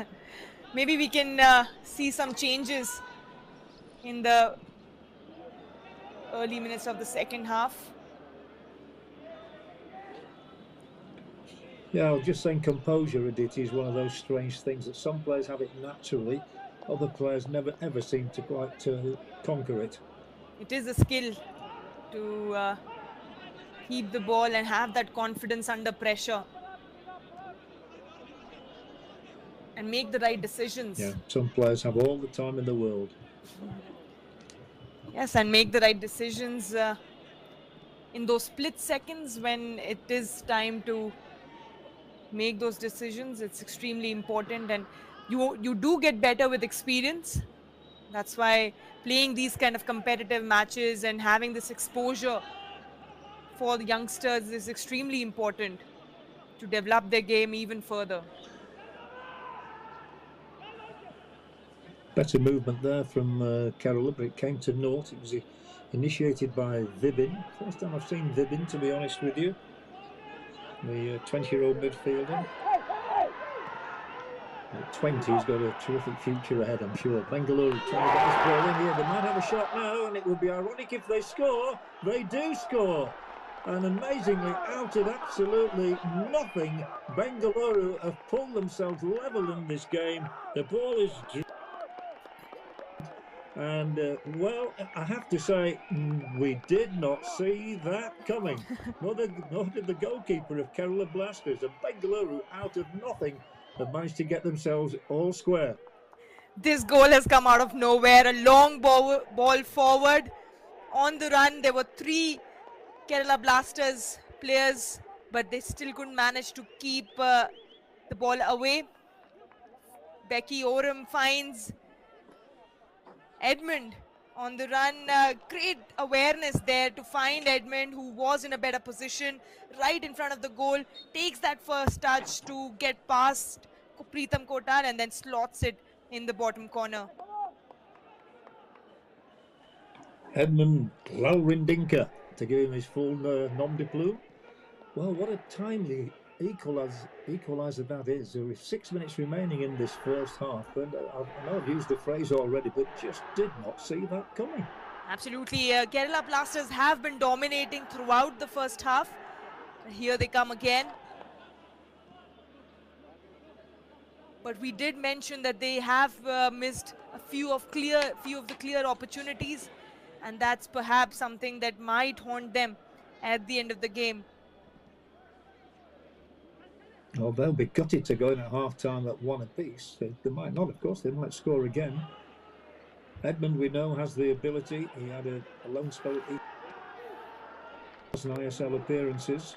Maybe we can see some changes in the early minutes of the second half. Yeah, I was just saying composure, Aditi, is one of those strange things that some players have it naturally, other players never ever seem to quite conquer it. It is a skill to keep the ball and have that confidence under pressure and make the right decisions. Yeah, some players have all the time in the world. Yes, and make the right decisions in those split seconds when it is time to make those decisions. It's extremely important, and you do get better with experience. That's why playing these kind of competitive matches and having this exposure for the youngsters is extremely important to develop their game even further. Better movement there from Kerala, but it came to naught. It was initiated by Vibin. First time I've seen Vibin, to be honest with you. The 20-year-old midfielder. At 20, he's got a terrific future ahead, I'm sure. Bengaluru trying to get this ball in here. They might have a shot now, and it would be ironic if they score. They do score. And amazingly, out of absolutely nothing, Bengaluru have pulled themselves level in this game. The ball is... And, well, I have to say, we did not see that coming. Nor did the goalkeeper of Kerala Blasters. And Bengaluru, out of nothing, have managed to get themselves all square. This goal has come out of nowhere. A long ball forward. On the run, there were 3 Kerala Blasters players, but they still couldn't manage to keep the ball away. Becky Oram finds Edmund on the run. Great awareness there to find Edmund, who was in a better position right in front of the goal. Takes that first touch to get past Preetham Kotar and then slots it in the bottom corner. Edmund Lalrindinka to give him his full nom de plume. Well, what a timely equaliser that is. There were 6 minutes remaining in this first half, and I know I've used the phrase already, but just did not see that coming. Absolutely. Kerala Blasters have been dominating throughout the first half. Here they come again. But we did mention that they have missed a few of the clear opportunities, and that's perhaps something that might haunt them at the end of the game. Well, they'll be gutted to go in at half-time at 1 apiece. They might not, of course. They might score again. Edmund, we know, has the ability. He had a loan spell at ISL appearances.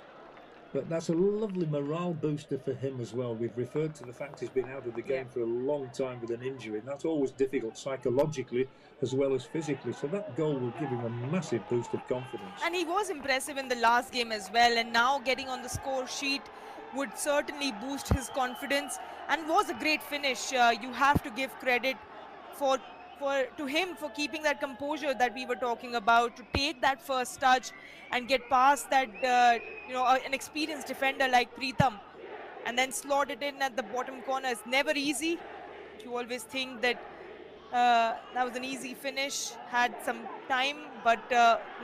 But that's a lovely morale booster for him as well. We've referred to the fact he's been out of the game for a long time with an injury, and that's always difficult psychologically as well as physically. So that goal will give him a massive boost of confidence. And he was impressive in the last game as well, and now getting on the score sheet would certainly boost his confidence, and was a great finish. You have to give credit for to him for keeping that composure that we were talking about, to take that first touch and get past that an experienced defender like Preetham, and then slot it in at the bottom corner. It's never easy. You always think that that was an easy finish, had some time, but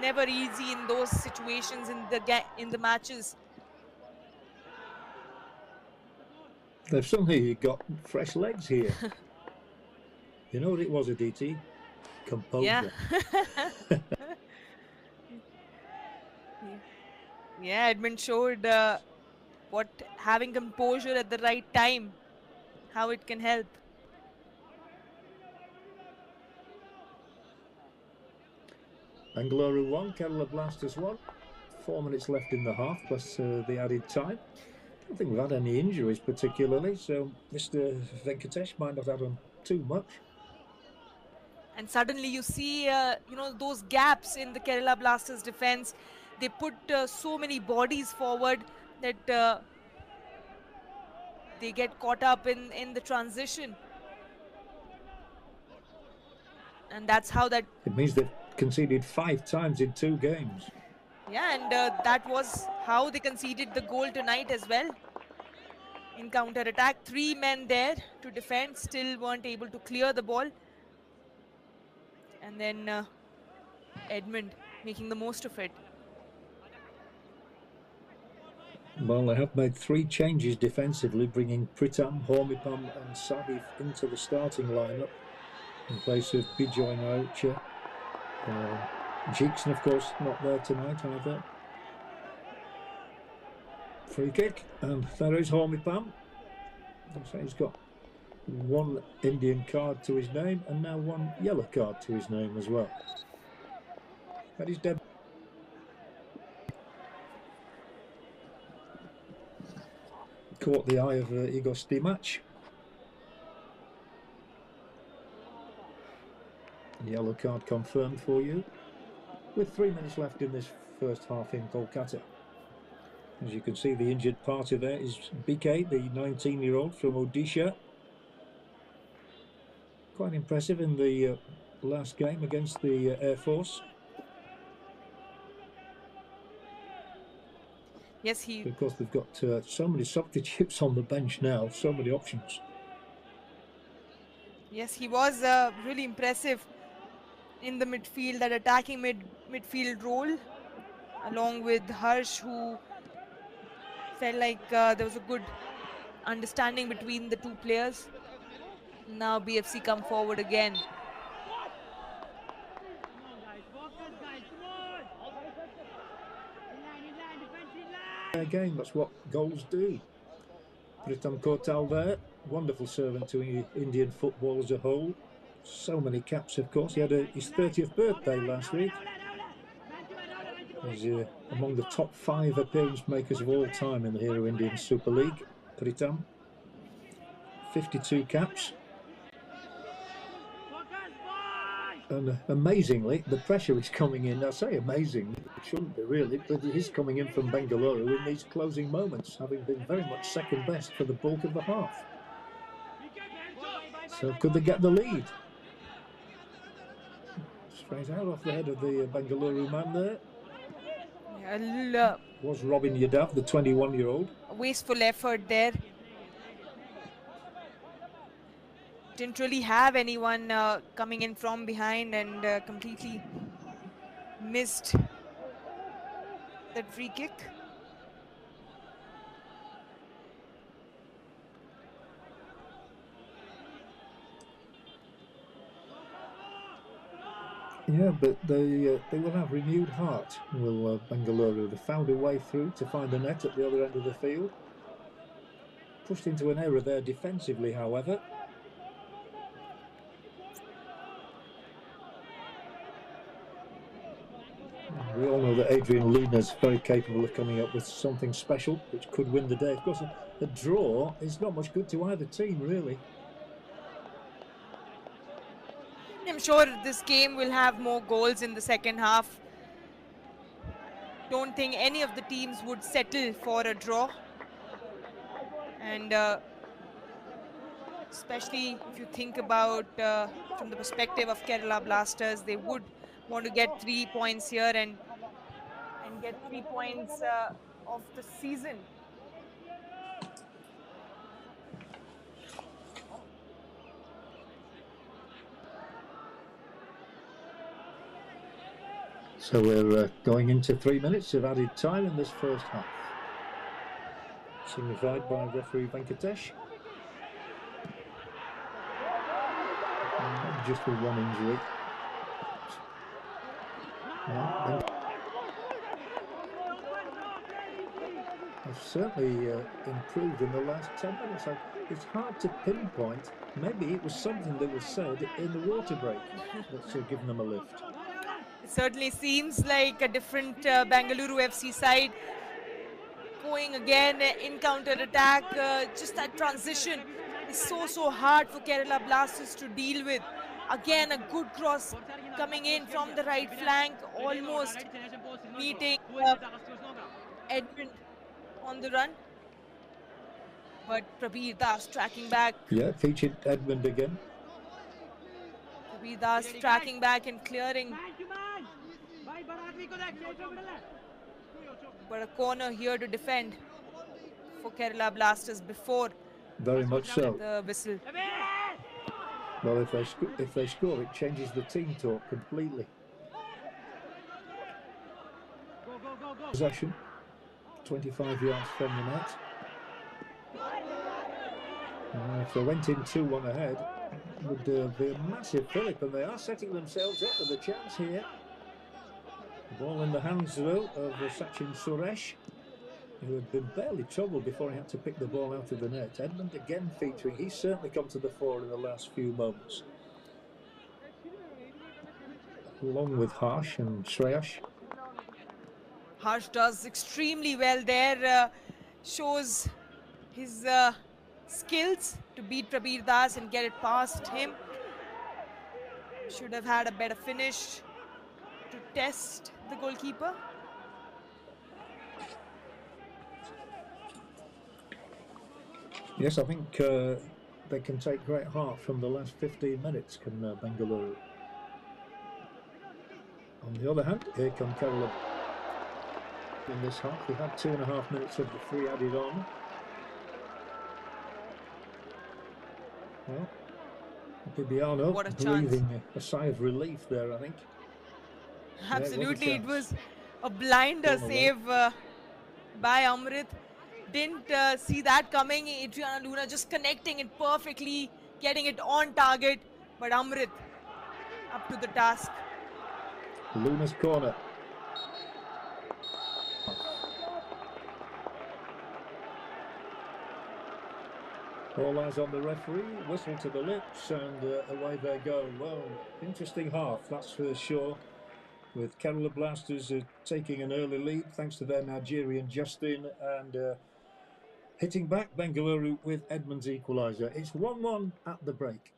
never easy in those situations in the matches. They've suddenly got fresh legs here. You know what it was, Aditi? Composure. Yeah. Yeah, Edmund showed what having composure at the right time, how it can help. Bengaluru 1, Kerala Blasters 1. 4 minutes left in the half, plus the added time. I don't think we've had any injuries particularly, so Mr. Venkatesh might not have them too much. And suddenly you see, those gaps in the Kerala Blasters defense. They put so many bodies forward that they get caught up in the transition. And that's how that... It means they've conceded 5 times in 2 games. Yeah, and that was how they conceded the goal tonight as well. In counter-attack, 3 men there to defend, still weren't able to clear the ball. And then Edmund making the most of it. Well, they have made 3 changes defensively, bringing Pritam, Hormipam and Sahif into the starting lineup in place of Bijoy Naocha. Jixon, of course, not there tonight either. Free kick, and there is Hormipam. So he's got 1 Indian card to his name and now 1 yellow card to his name as well. That is debut. Caught the eye of Igor Stimac. Yellow card confirmed for you. With 3 minutes left in this first half in Kolkata. As you can see, the injured party there is BK, the 19-year-old from Odisha. Quite impressive in the last game against the Air Force. Yes, Of course, they've got so many substitutes on the bench now, so many options. Yes, he was really impressive in the midfield, that attacking midfield role, along with Harsh, who felt like there was a good understanding between the 2 players. Now BFC come forward again. Game, that's what goals do. Pritam Kotal there, wonderful servant to Indian football as a whole. So many caps, of course. He had his 30th birthday last week. He's among the top 5 appearance makers of all time in the Hero Indian Super League. Pritam, 52 caps. And amazingly, the pressure is coming in. I say amazingly, it shouldn't be really, but it is coming in from Bengaluru in these closing moments, having been very much second best for the bulk of the half. So could they get the lead? Straight out off the head of the Bengaluru man there. Was Robin Yadav, the 21-year-old. Wasteful effort there. Didn't really have anyone coming in from behind, and completely missed that free kick. Yeah, but they will have renewed heart, will Bengaluru. They found a way through to find the net at the other end of the field. Pushed into an error there defensively, however. We all know that Adrian Luna's very capable of coming up with something special which could win the day. Of course, a draw is not much good to either team, really. I'm sure this game will have more goals in the second half. Don't think any of the teams would settle for a draw. And especially if you think about from the perspective of Kerala Blasters, they would want to get 3 points here and get 3 points of the season. So we're going into 3 minutes of added time in this first half. Signified by referee Venkatesh. Just with one injury. Have certainly improved in the last 10 minutes. It's hard to pinpoint. Maybe it was something that was said in the water break that's given them a lift. It certainly seems like a different Bengaluru FC side going again in counter attack. Just that transition is so hard for Kerala Blasters to deal with. Again, a good cross coming in from the right flank, almost meeting Edmund on the run. But Prabir Das tracking back. Yeah, featured Edmund again. Prabir Das tracking back and clearing. But a corner here to defend for Kerala Blasters before very much so the whistle. Well, if they score, it changes the team talk completely. Possession, 25 yards from the net. If they went in 2-1 ahead, it would be a massive fillip, and they are setting themselves up with a chance here. The ball in the hands, though, of Sachin Suresh, who had been barely troubled before he had to pick the ball out of the net. Edmund again featuring. He's certainly come to the fore in the last few moments. Along with Harsh and Shreyash. Harsh does extremely well there. Shows his skills to beat Prabir Das and get it past him. Should have had a better finish to test the goalkeeper. Yes, I think they can take great heart from the last 15 minutes, can Bengaluru. On the other hand, here come Kerala. In this half, we had 2.5 minutes of the free added on. Well, Bibiano breathing a sigh of relief there, I think. Absolutely, yeah, it was a blinder save by Amrit. Didn't see that coming. Adrian Luna just connecting it perfectly, getting it on target. But Amrit up to the task. Luna's corner. All eyes on the referee, whistle to the lips, and away they go. Well, interesting half, that's for sure. With Kerala Blasters taking an early lead thanks to their Nigerian Justin, and hitting back Bengaluru with Edmund's equaliser. It's 1-1 at the break.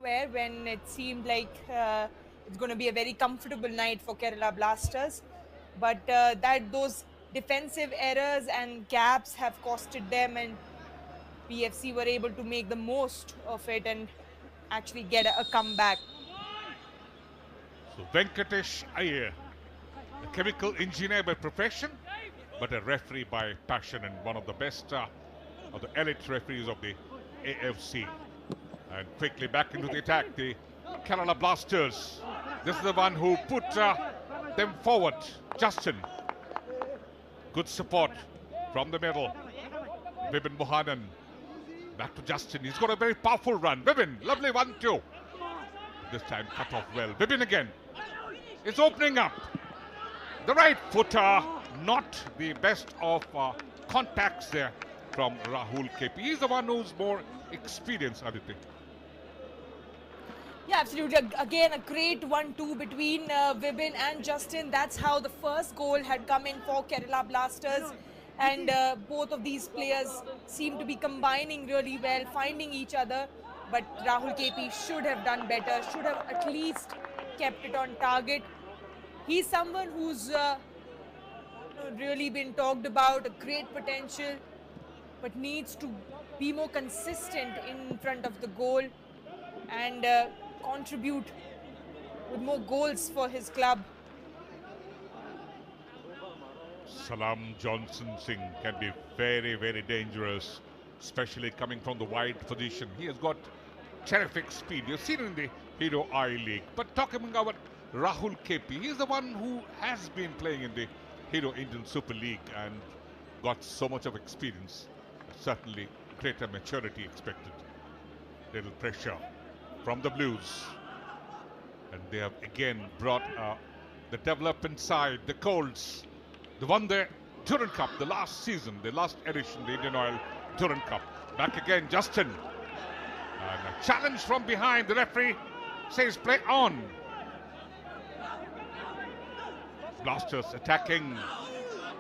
Where when it seemed like it's going to be a very comfortable night for Kerala Blasters, but that those defensive errors and gaps have costed them, and PFC were able to make the most of it and actually get a comeback. So Venkatesh Iyer, a chemical engineer by profession, but a referee by passion and one of the best of the elite referees of the AFC. And quickly back into the attack, the Kerala Blasters. This is the one who put them forward. Justin. Good support from the middle. Vibin Mohanan. Back to Justin. He's got a very powerful run. Vibin, lovely 1-2. This time cut off well. Vibin again. It's opening up. The right footer. Not the best of contacts there from Rahul KP. He's the one who's more experienced, Aditi. Yeah, absolutely. Again, a great 1-2 between Vibin and Justin. That's how the first goal had come in for Kerala Blasters. And both of these players seem to be combining really well, finding each other. But Rahul KP should have done better, should have at least kept it on target. He's someone who's really been talked about, a great potential, but needs to be more consistent in front of the goal and contribute with more goals for his club. Salam Johnson Singh can be very, very dangerous, especially coming from the wide position. He has got terrific speed. You've seen in the Hero I League. But talking about Rahul KP, he's the one who has been playing in the Hero Indian Super League and got so much of experience. Certainly greater maturity expected. Little pressure from the Blues. And they have again brought the development side, the Colts. They won the Durand Cup the last season, the last edition, the Indian Oil Durand Cup. Back again, Justin. And a challenge from behind. The referee says play on. Blasters attacking.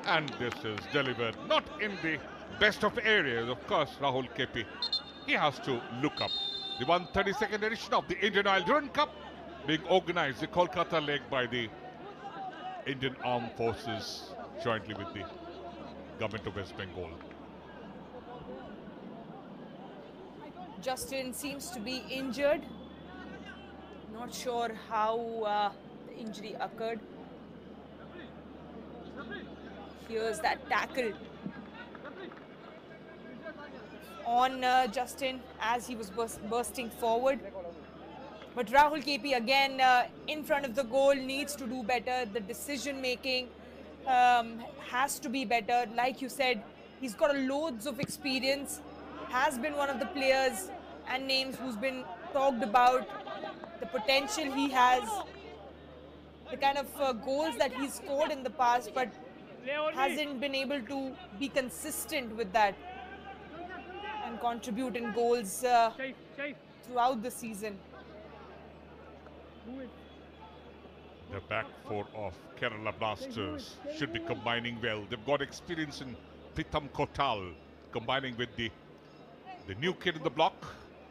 And this is delivered. Not in the best of areas, of course, Rahul KP. He has to look up. The 132nd edition of the Indian Oil Durand Cup being organized, the Kolkata leg, by the Indian Armed Forces jointly with the government of West Bengal. Justin seems to be injured. Not sure how the injury occurred. Here's that tackle on Justin as he was bursting forward. But Rahul KP again in front of the goal needs to do better. The decision making has to be better. Like you said, he's got loads of experience, has been one of the players and names who's been talked about, the potential he has, the kind of goals that he's scored in the past, but hasn't been able to be consistent with that and contribute in goals throughout the season. The back four of Kerala Blasters should be combining well. They've got experience in Pritham Kotal, combining with the new kid in the block,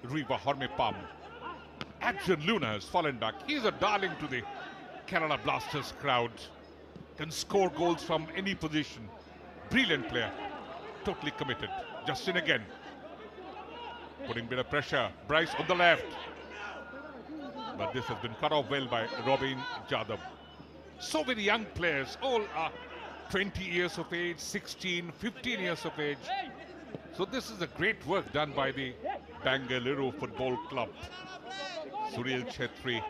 Riva Hormepam. Adrian Luna has fallen back. He's a darling to the Kerala Blasters crowd. Can score goals from any position. Brilliant player. Totally committed. Justin again. Putting a bit of pressure. Bryce on the left. But this has been cut off well by Robin Jadhav. So many young players, all are 20 years of age, 16, 15 years of age. So this is a great work done by the Bengaluru Football Club. Suril Chetri,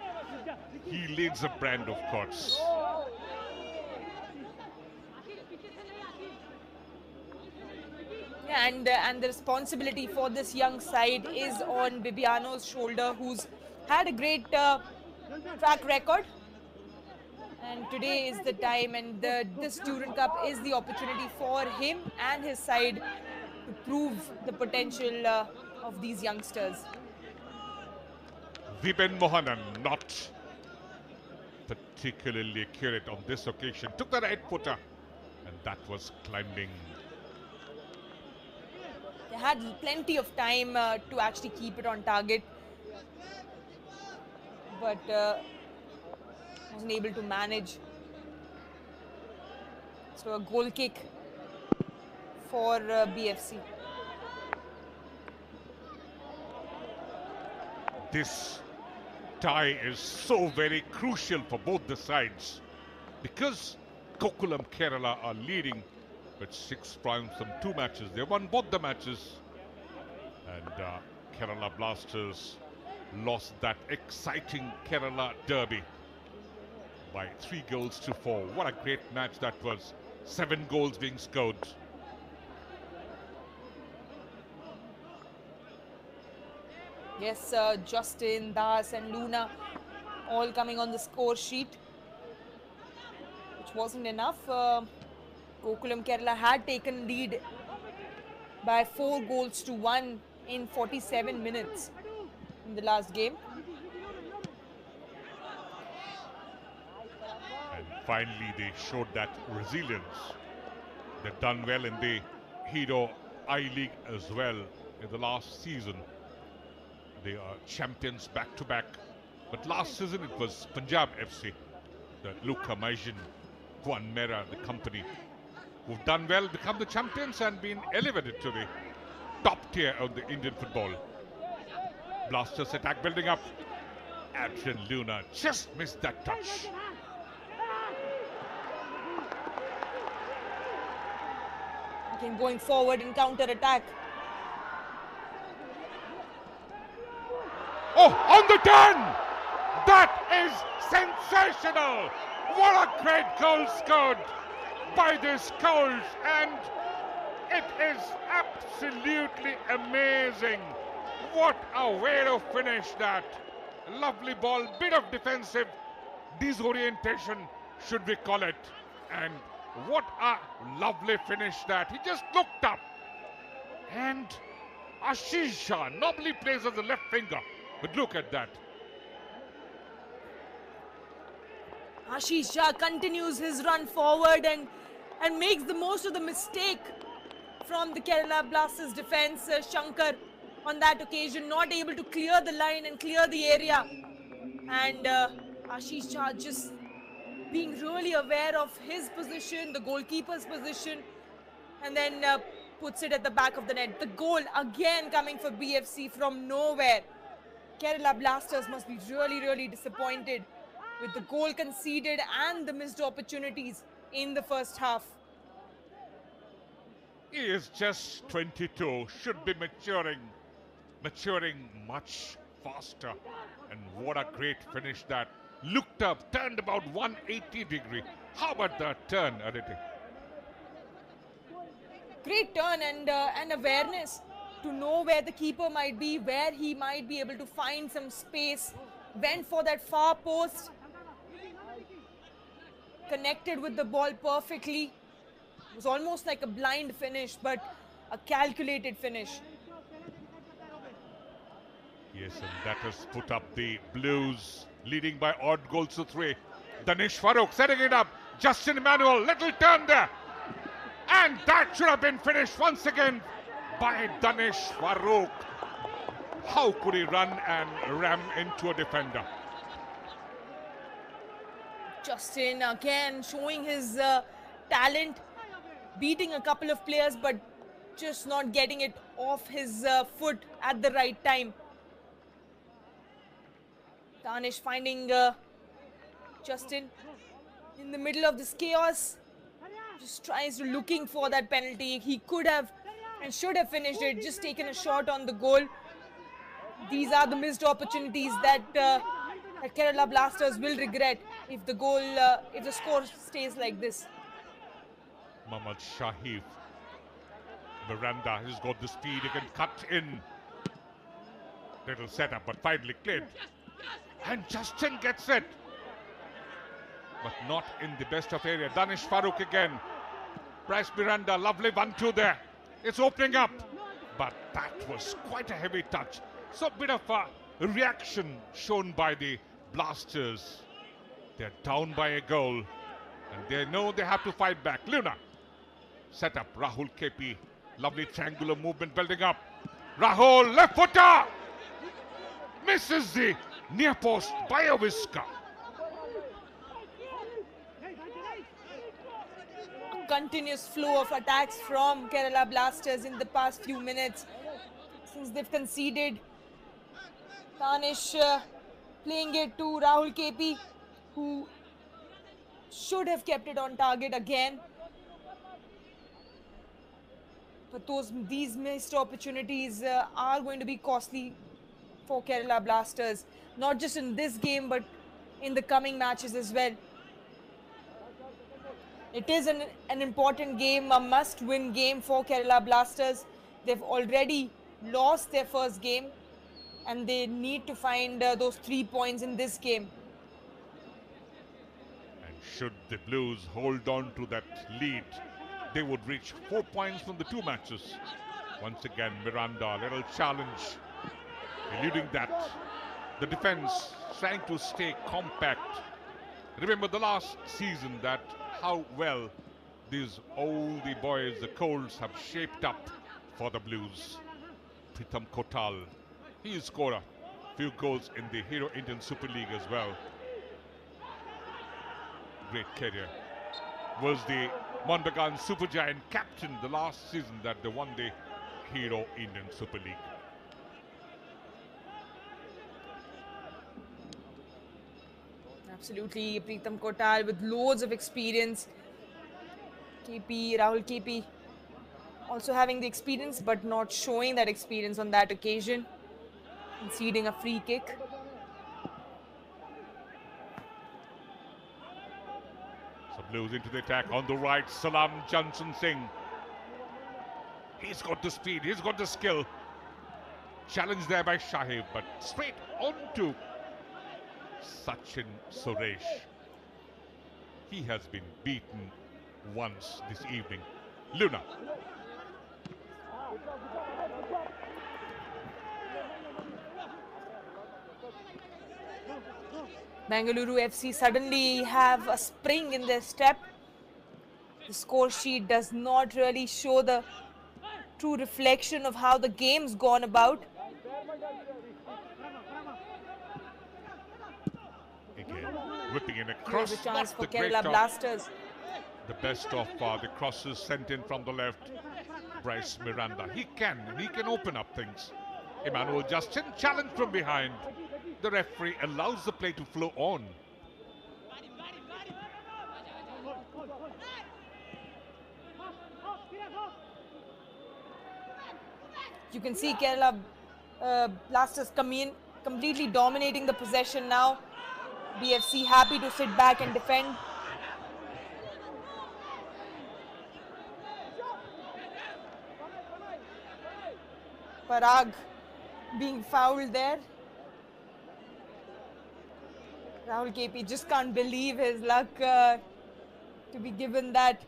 he leads a brand, of course. Yeah, and the responsibility for this young side is on Bibiano's shoulder, who's had a great track record. And today is the time, and this Durand Cup is the opportunity for him and his side to prove the potential of these youngsters. Vibin Mohanan, not particularly accurate on this occasion. Took the right footer, and that was climbing. They had plenty of time to actually keep it on target. but wasn't able to manage. So a goal kick for BFC. This tie is so very crucial for both the sides because Gokulam Kerala are leading with 6 points from 2 matches. They won both the matches, and Kerala Blasters lost that exciting Kerala derby by 3 goals to 4. What a great match that was. 7 goals being scored. Yes, Justin, Das and Luna all coming on the score sheet, which wasn't enough. Gokulam Kerala had taken lead by 4 goals to 1 in 47 minutes in the last game. And finally they showed that resilience. They've done well in the Hero I-League as well in the last season. They are champions back to back. But last season it was Punjab FC, the Luka Maijin, Kwan Mera, the company, who've done well, become the champions and been elevated to the top tier of the Indian football. Blasters attack building up. Adrian Luna just missed that touch. Again, going forward in counter attack. Oh, on the turn! That is sensational! What a great goal scored by the Skulls, and it is absolutely amazing. What a way to finish that. Lovely ball, bit of defensive disorientation, should we call it. And what a lovely finish that. He just looked up. And Ashish Shah normally plays as a left finger. But look at that. Ashish Shah continues his run forward and makes the most of the mistake from the Kerala Blasters defense. Shankar on that occasion not able to clear the line and clear the area. And Ashish Shah just being really aware of his position, the goalkeeper's position, and then puts it at the back of the net. The goal again coming for BFC from nowhere. Kerala Blasters must be really, really disappointed with the goal conceded and the missed opportunities in the first half. He is just 22, should be maturing much faster. And what a great finish that. Looked up, turned about 180 degree. How about that turn, Aditi? Great turn and awareness to know where the keeper might be, where he might be able to find some space. Went for that far post. Connected with the ball perfectly. It was almost like a blind finish, but a calculated finish. Yes, and that has put up the Blues, leading by odd goals to 3. Danish Farooq setting it up. Justin Emmanuel, little turn there. And that should have been finished once again by Danish Farooq. How could he run and ram into a defender? Justin again showing his talent, beating a couple of players, but just not getting it off his foot at the right time. Danish finding Justin in the middle of this chaos. Just tries to looking for that penalty. He could have and should have finished it, just taken a shot on the goal. These are the missed opportunities that Kerala Blasters will regret if the score stays like this. Mohammad Shahif, Miranda, he's got the speed, he can cut in. Little setup, but finally cleared. And Justin gets it. But not in the best of area. Danish Farooq again. Bryce Miranda, lovely 1-2 there. It's opening up. But that was quite a heavy touch. So a bit of a reaction shown by the Blasters. They're down by a goal. And they know they have to fight back. Luna. Set up. Rahul KP. Lovely triangular movement building up. Rahul, left footer. Misses the Near post by a whisker. A continuous flow of attacks from Kerala Blasters in the past few minutes since they've conceded. Tanish playing it to Rahul KP, who should have kept it on target again. But these missed opportunities are going to be costly for Kerala Blasters, not just in this game but in the coming matches as well. It is an important game, a must-win game for Kerala Blasters. They've already lost their first game and they need to find those 3 points in this game. And should the Blues hold on to that lead, they would reach 4 points from the 2 matches. Once again, Miranda, little challenge, eluding that. The defense trying to stay compact. Remember the last season that how well these oldie boys, the Colts, have shaped up for the Blues. Pritham Kotal, he scored a few goals in the Hero Indian Super League as well. Great career. Was the Monbagan Supergiant captain the last season that they won the Hero Indian Super League. Absolutely, Pritham Kotal with loads of experience. Rahul KP also having the experience but not showing that experience on that occasion. Conceding a free kick. So Blues into the attack on the right. Salam Johnson Singh. He's got the speed, he's got the skill. Challenged there by Shahib, but straight onto Sachin Suresh. He has been beaten once this evening. Luna. Bengaluru FC suddenly have a spring in their step. The score sheet does not really show the true reflection of how the game's gone about. Again, whipping in a cross. Here's a chance for Not the great Kerala of Blasters. the best of the crosses sent in from the left. Bryce Miranda. He can open up things. Emmanuel Justin challenged from behind. The referee allows the play to flow on. You can see Kerala Blasters come in, completely dominating the possession now. BFC happy to sit back and defend. Parag being fouled there. Rahul KP just can't believe his luck to be given that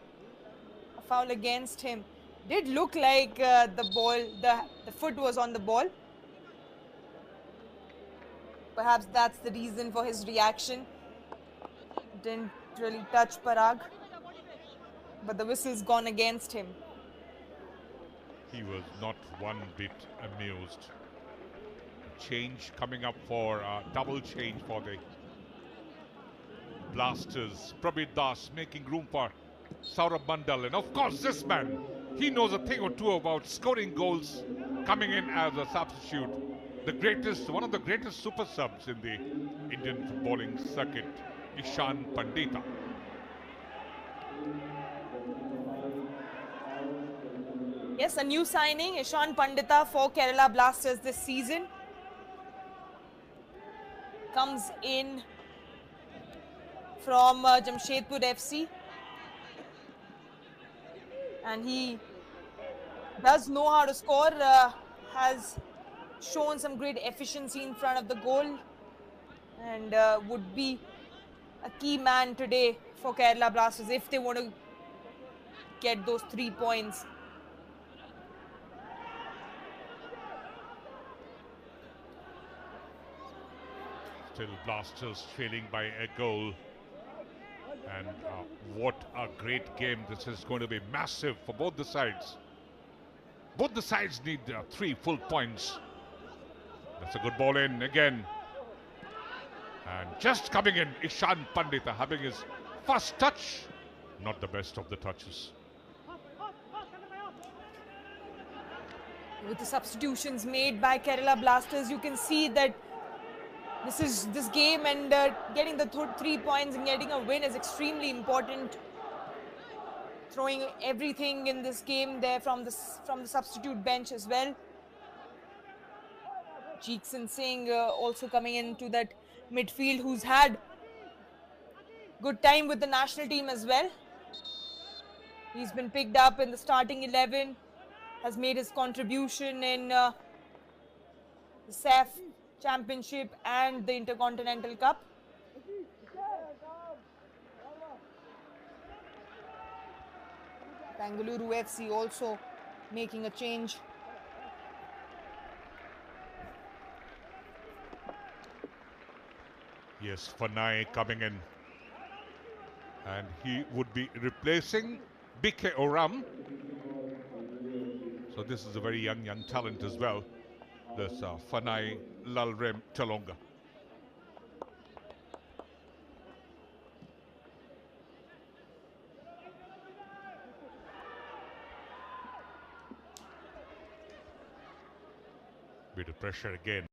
a foul against him. Did look like the foot was on the ball. Perhaps that's the reason for his reaction. Didn't really touch Parag, but the whistle's gone against him. He was not one bit amused. Change coming up for double change for the Blasters. Prabir Das making room for Saurabh Mandal. And of course this man, he knows a thing or two about scoring goals, coming in as a substitute. The greatest, one of the greatest super subs in the Indian footballing circuit, Ishan Pandita. Yes, a new signing, Ishan Pandita for Kerala Blasters this season. Comes in from Jamshedpur FC. And he does know how to score, has shown some great efficiency in front of the goal, and would be a key man today for Kerala Blasters if they want to get those 3 points. Still Blasters trailing by a goal. And what a great game. This is going to be massive for both the sides. Both the sides need 3 full points. That's a good ball in again. And just coming in, Ishan Pandita having his first touch. Not the best of the touches. With the substitutions made by Kerala Blasters, you can see that this game and getting the 3 points and getting a win is extremely important. Throwing everything in this game there from the substitute bench as well. Jeekson Singh also coming into that midfield, who's had good time with the national team as well. He's been picked up in the starting 11, has made his contribution in the SAF Championship and the Intercontinental Cup. Bengaluru FC also making a change. Yes, Fanai coming in. And he would be replacing BK Oram. So this is a very young talent as well. This Fanai Lalrem Talonga. Bit of pressure again.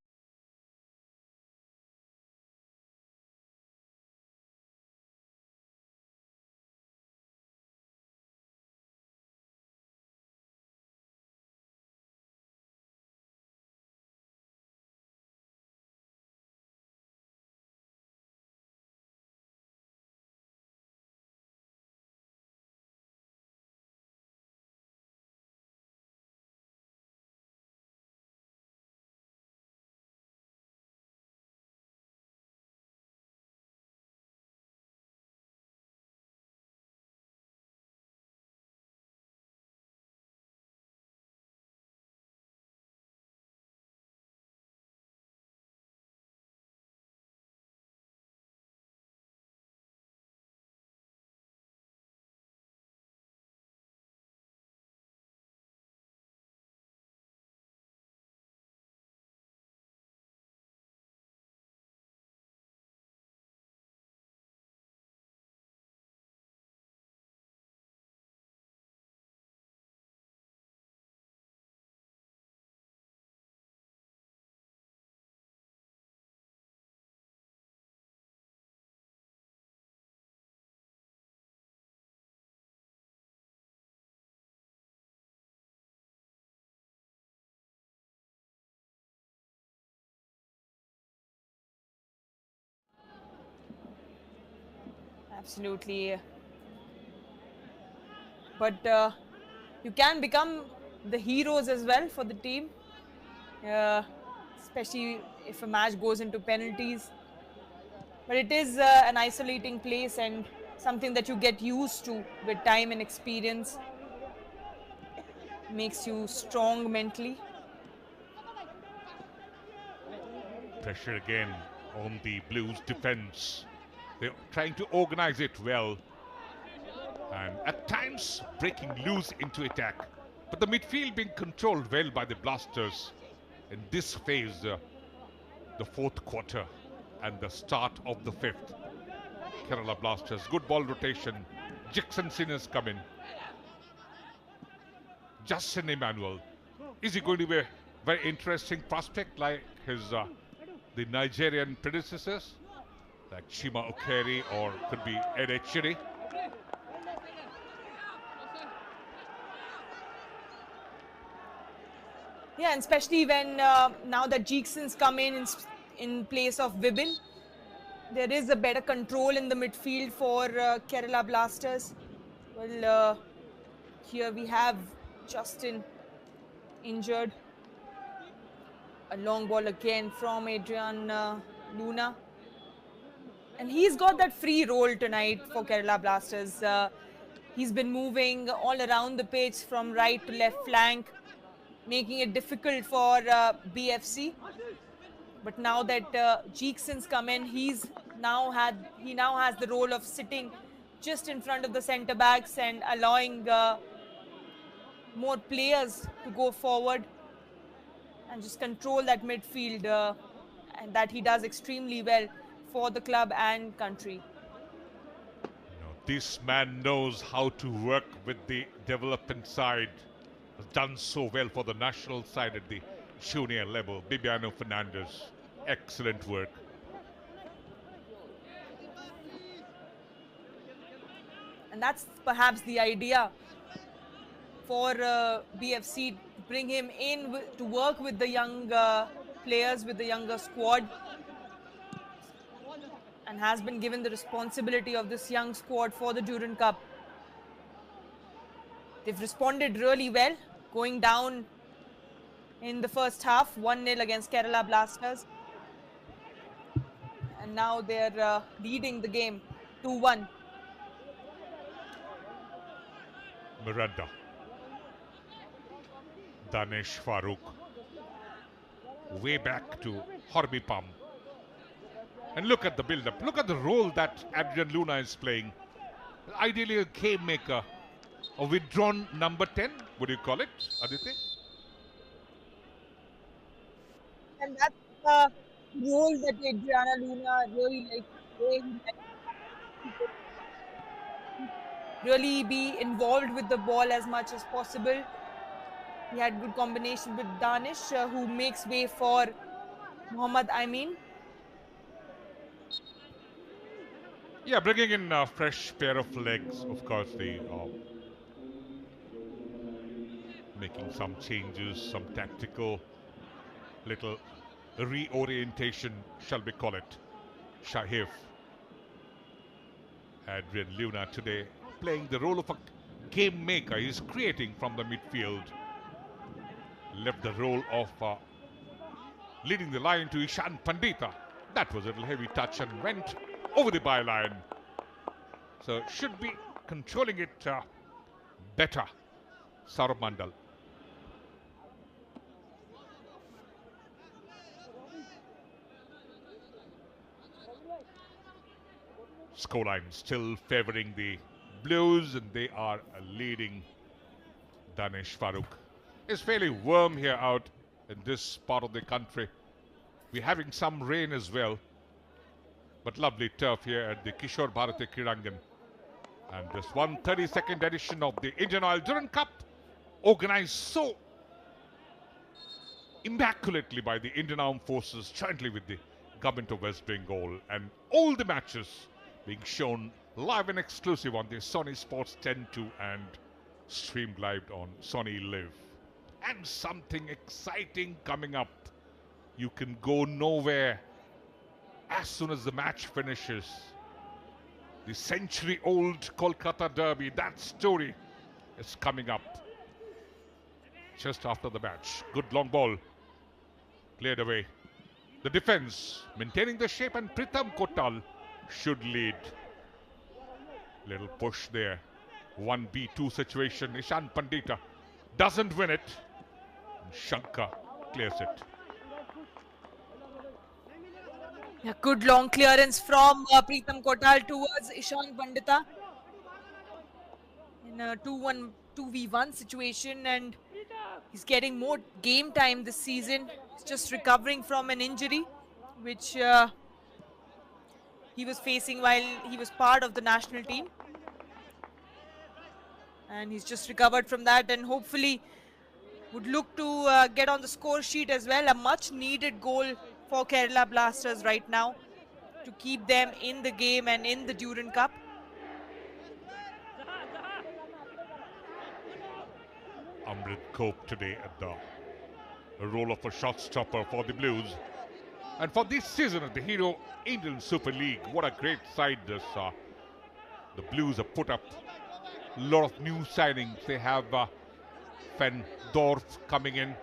Absolutely. But you can become the heroes as well for the team, especially if a match goes into penalties. But it is an isolating place and something that you get used to with time and experience. Makes you strong mentally. Pressure again on the Blues defense. They're trying to organize it well. And at times breaking loose into attack. But the midfield being controlled well by the Blasters in this phase, the fourth quarter and the start of the fifth. Kerala Blasters, good ball rotation. Jackson Sinners come in. Justin Emmanuel. Is he going to be a very interesting prospect like his the Nigerian predecessors? Like Chima Okeri or could be Ed Echiri? Yeah, and especially when now that Jeekson's come in place of Vibin, there is a better control in the midfield for Kerala Blasters. Well, here we have Justin injured. A long ball again from Adrian Luna. And he's got that free role tonight for Kerala Blasters. He's been moving all around the pitch from right to left flank, making it difficult for BFC. But now that Jeekson's come in, he now has the role of sitting just in front of the centre backs and allowing more players to go forward and just control that midfield, and that he does extremely well for the club and country. This man knows how to work with the development side. Has done so well for the national side at the junior level. Bibiano Fernandez, excellent work. And that's perhaps the idea for BFC, to bring him in to work with the young players, with the younger squad, and has been given the responsibility of this young squad for the Durand Cup. They've responded really well, going down in the first half, 1-0 against Kerala Blasters. And now they're leading the game 2-1. Miranda. Danesh Farooq. Way back to Hormipam. And look at the build-up. Look at the role that Adrian Luna is playing. Ideally a game maker. A withdrawn number 10, would you call it, Aditi? And that's the role that Adriana Luna really likes. Really be involved with the ball as much as possible. He had good combination with Danish, who makes way for Mohammad Amin. Yeah, bringing in a fresh pair of legs. Of course, the making some changes, some tactical little reorientation, shall we call it. Shahif. Adrian Luna today playing the role of a game maker. He's creating from the midfield. Left the role of leading the line to Ishan Pandita. That was a little heavy touch and went over the byline. So should be controlling it better. Saurabh Mandal. Scoreline still favouring the Blues, and they are leading. Danesh Farooq. It's fairly warm here out in this part of the country. We're having some rain as well, but lovely turf here at the Kishore Bharati Kridangan. And this 132nd edition of the Indian Oil Durand Cup, organized so immaculately by the Indian Armed Forces jointly with the Government of West Bengal, and all the matches being shown live and exclusive on the Sony Sports 10.2 and streamed live on Sony Live. And something exciting coming up. You can go nowhere as soon as the match finishes. The century-old Kolkata Derby, that story is coming up just after the match. Good long ball, cleared away. The defense maintaining the shape, and Pritham Kotal should lead. Little push there. 1v2 situation. Ishan Pandita doesn't win it. Shankar clears it. A good long clearance from Pritham Kotal towards Ishan Pandita in a 2v1 situation, and he's getting more game time this season. He's just recovering from an injury which he was facing while he was part of the national team, and he's just recovered from that, and hopefully would look to get on the score sheet as well. A much needed goal for Kerala Blasters right now to keep them in the game and in the Durand Cup. Amrit Cope today at the role of a shot stopper for the Blues. And for this season of the Hero Indian Super League, what a great side this the Blues have put up. A lot of new signings. They have Van Dorf coming in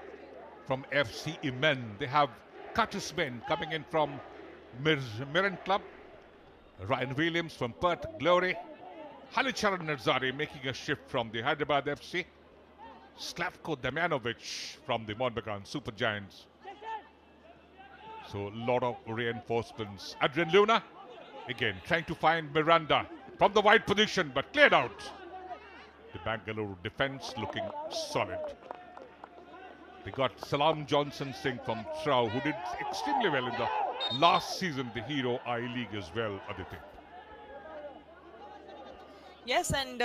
from FC Imen. They have Curtis Men coming in from Mirren Club. Ryan Williams from Perth Glory. Halicharan Narzari making a shift from the Hyderabad FC. Slavko Damjanovic from the Monbegan Super Giants. So a lot of reinforcements. Adrian Luna again trying to find Miranda from the wide position, but cleared out. The Bengaluru defense looking solid. They got Salam Johnson Singh from Trau, who did extremely well in the last season, the Hero I-League as well, Aditi. Yes, and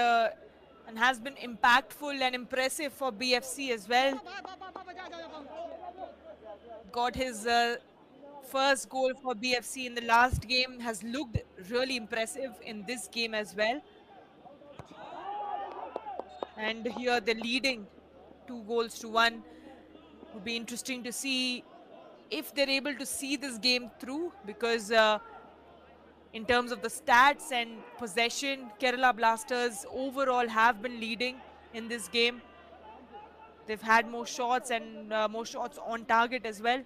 has been impactful and impressive for BFC as well. Got his first goal for BFC in the last game, has looked really impressive in this game as well. And here they're leading 2-1. Would be interesting to see if they're able to see this game through, because in terms of the stats and possession, Kerala Blasters overall have been leading in this game. They've had more shots and more shots on target as well.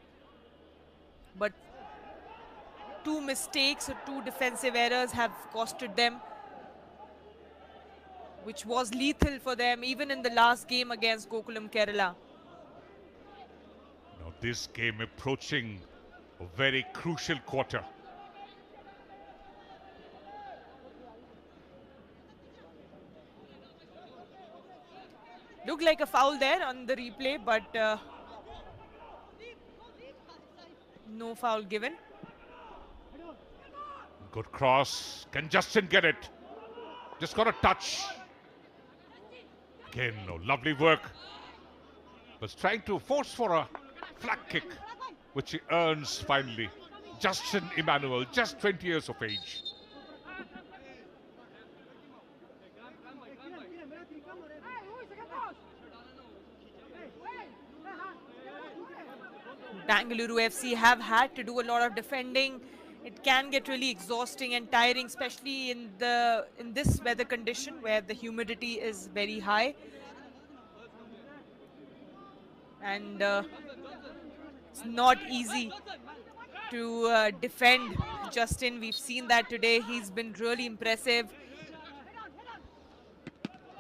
But 2 mistakes or 2 defensive errors have costed them, which was lethal for them even in the last game against Gokulam Kerala. Now this game approaching a very crucial quarter. Looked like a foul there on the replay, but no foul given. Good cross. Can Justin get it? Just got a touch. Again, no, lovely work. Was trying to force for a flag kick, which he earns finally. Justin Emmanuel, just 20 years of age. Bengaluru FC have had to do a lot of defending. It can get really exhausting and tiring, especially in this weather condition where the humidity is very high. And it's not easy to defend Justin. We've seen that today. He's been really impressive.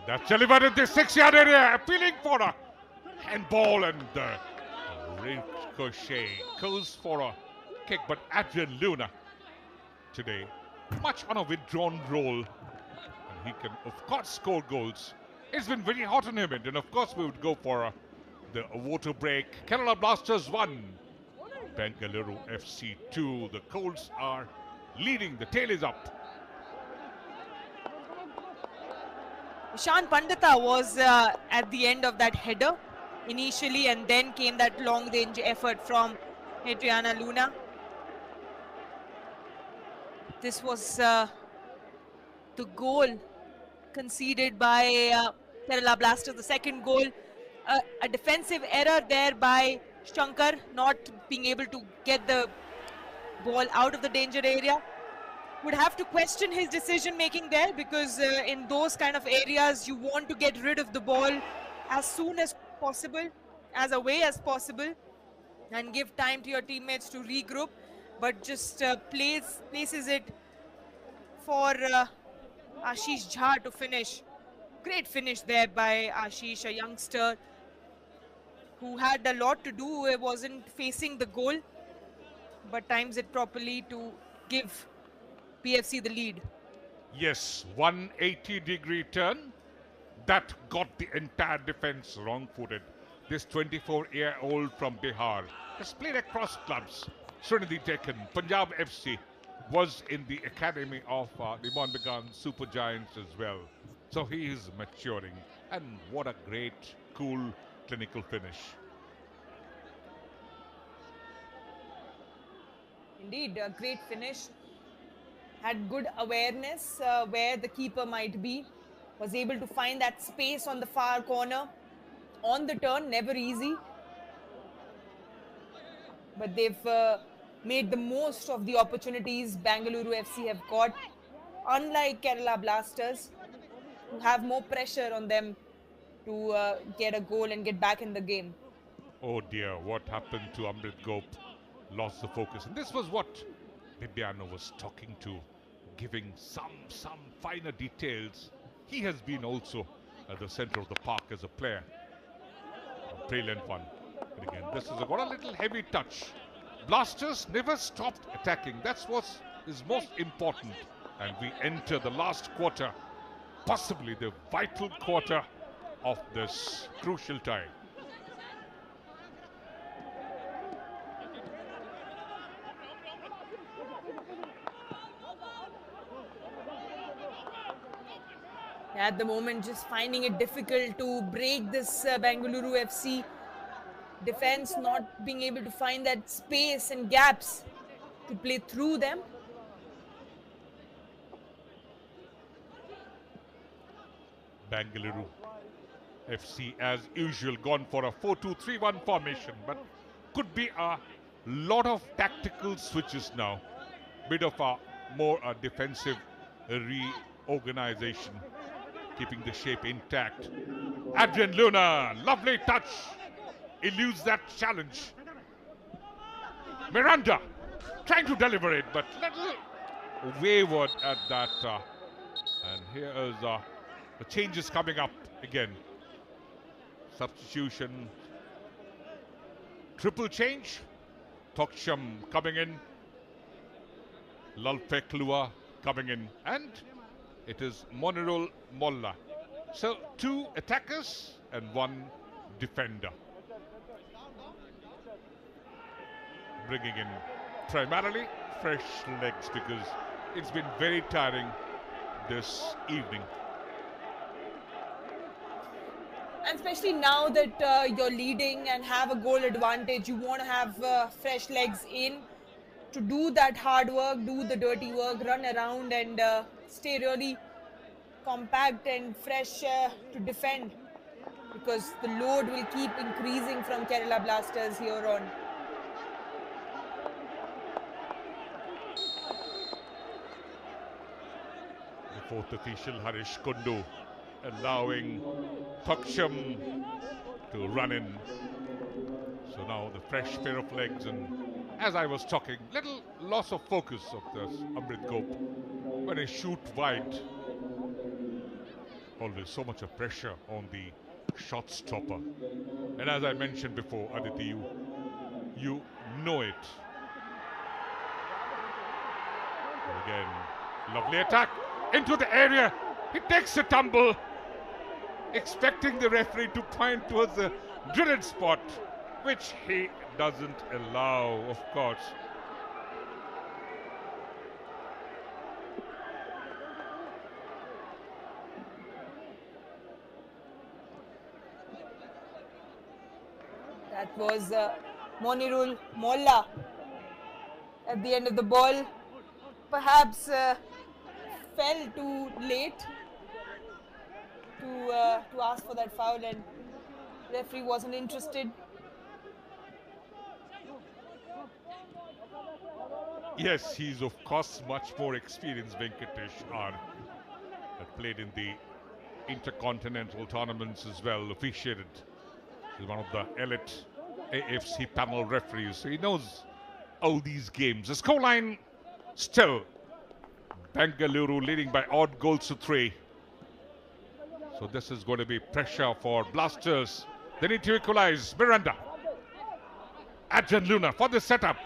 That's delivered in the 6-yard area, appealing for a handball, and ricochet goes for a kick, but Adrian Luna today much on a withdrawn role, and he can of course score goals. It's been very hot on him, and of course we would go for the water break. Kerala Blasters 1, Bengaluru FC 2. The Colts are leading, the tail is up. Ishan Pandita was at the end of that header initially, and then came that long range effort from Adriana Luna. This was the goal conceded by Kerala Blasters, the second goal. A defensive error there by Shankar, not being able to get the ball out of the danger area. Would have to question his decision making there, because in those kind of areas you want to get rid of the ball as soon as possible, as away as possible, and give time to your teammates to regroup, but just places it for Ashish Jha to finish. Great finish there by Ashish, a youngster who had a lot to do. He wasn't facing the goal, but times it properly to give PFC the lead. Yes, 180-degree turn. That got the entire defense wrong-footed. This 24-year-old from Bihar has played across clubs. Srinidhi Deccan, Punjab FC, was in the academy of the Monbegan Super Giants as well. So he is maturing. And what a great, cool, clinical finish. Indeed, a great finish. Had good awareness where the keeper might be. Was able to find that space on the far corner. On the turn, never easy. But they've made the most of the opportunities Bengaluru FC have got. Unlike Kerala Blasters, who have more pressure on them to get a goal and get back in the game. Oh dear, what happened to Amrit Gop? Lost the focus. And this was what Bibiano was talking to, giving some finer details. He has been also at the center of the park as a player. A brilliant one. And again, this has got a little heavy touch. Blasters never stopped attacking. That's what is most important. And we enter the last quarter, possibly the vital quarter of this crucial time. At the moment, just finding it difficult to break this Bengaluru FC defense, not being able to find that space and gaps to play through them. Bengaluru FC, as usual, gone for a 4-2-3-1 formation, but could be a lot of tactical switches now. Bit of a more defensive reorganization, keeping the shape intact. Adrian Luna, lovely touch, eludes that challenge. Miranda trying to deliver it, but little wayward at that. And here is the changes coming up again. Substitution, triple change. Toksham coming in, Lalpeklua coming in, and it is Monirul Molla. So 2 attackers and 1 defender. Bringing in primarily fresh legs because it's been very tiring this evening. And especially now that you're leading and have a goal advantage, you want to have fresh legs in to do that hard work, do the dirty work, run around and stay really compact and fresh to defend, because the load will keep increasing from Kerala Blasters here on. The fourth official, Harish Kundu, allowing Toksham to run in. So now the fresh pair of legs, and as I was talking, little loss of focus of this Amrit Gop when they shoot wide. Always so much of pressure on the shot stopper. And as I mentioned before, Aditi, you know it. Again, lovely attack into the area. He takes a tumble, expecting the referee to point towards the Durand spot, which he doesn't allow, of course. That was Monirul Molla at the end of the ball. Perhaps fell too late to ask for that foul, and referee wasn't interested. Yes, he's of course much more experienced, Venkatesh R. That played in the intercontinental tournaments as well, officiated. He's one of the elite AFC panel referees, so he knows all these games. The scoreline still Bengaluru leading by odd goals to 3. So this is going to be pressure for Blasters. They need to equalize. Miranda. Adrian Luna for the setup.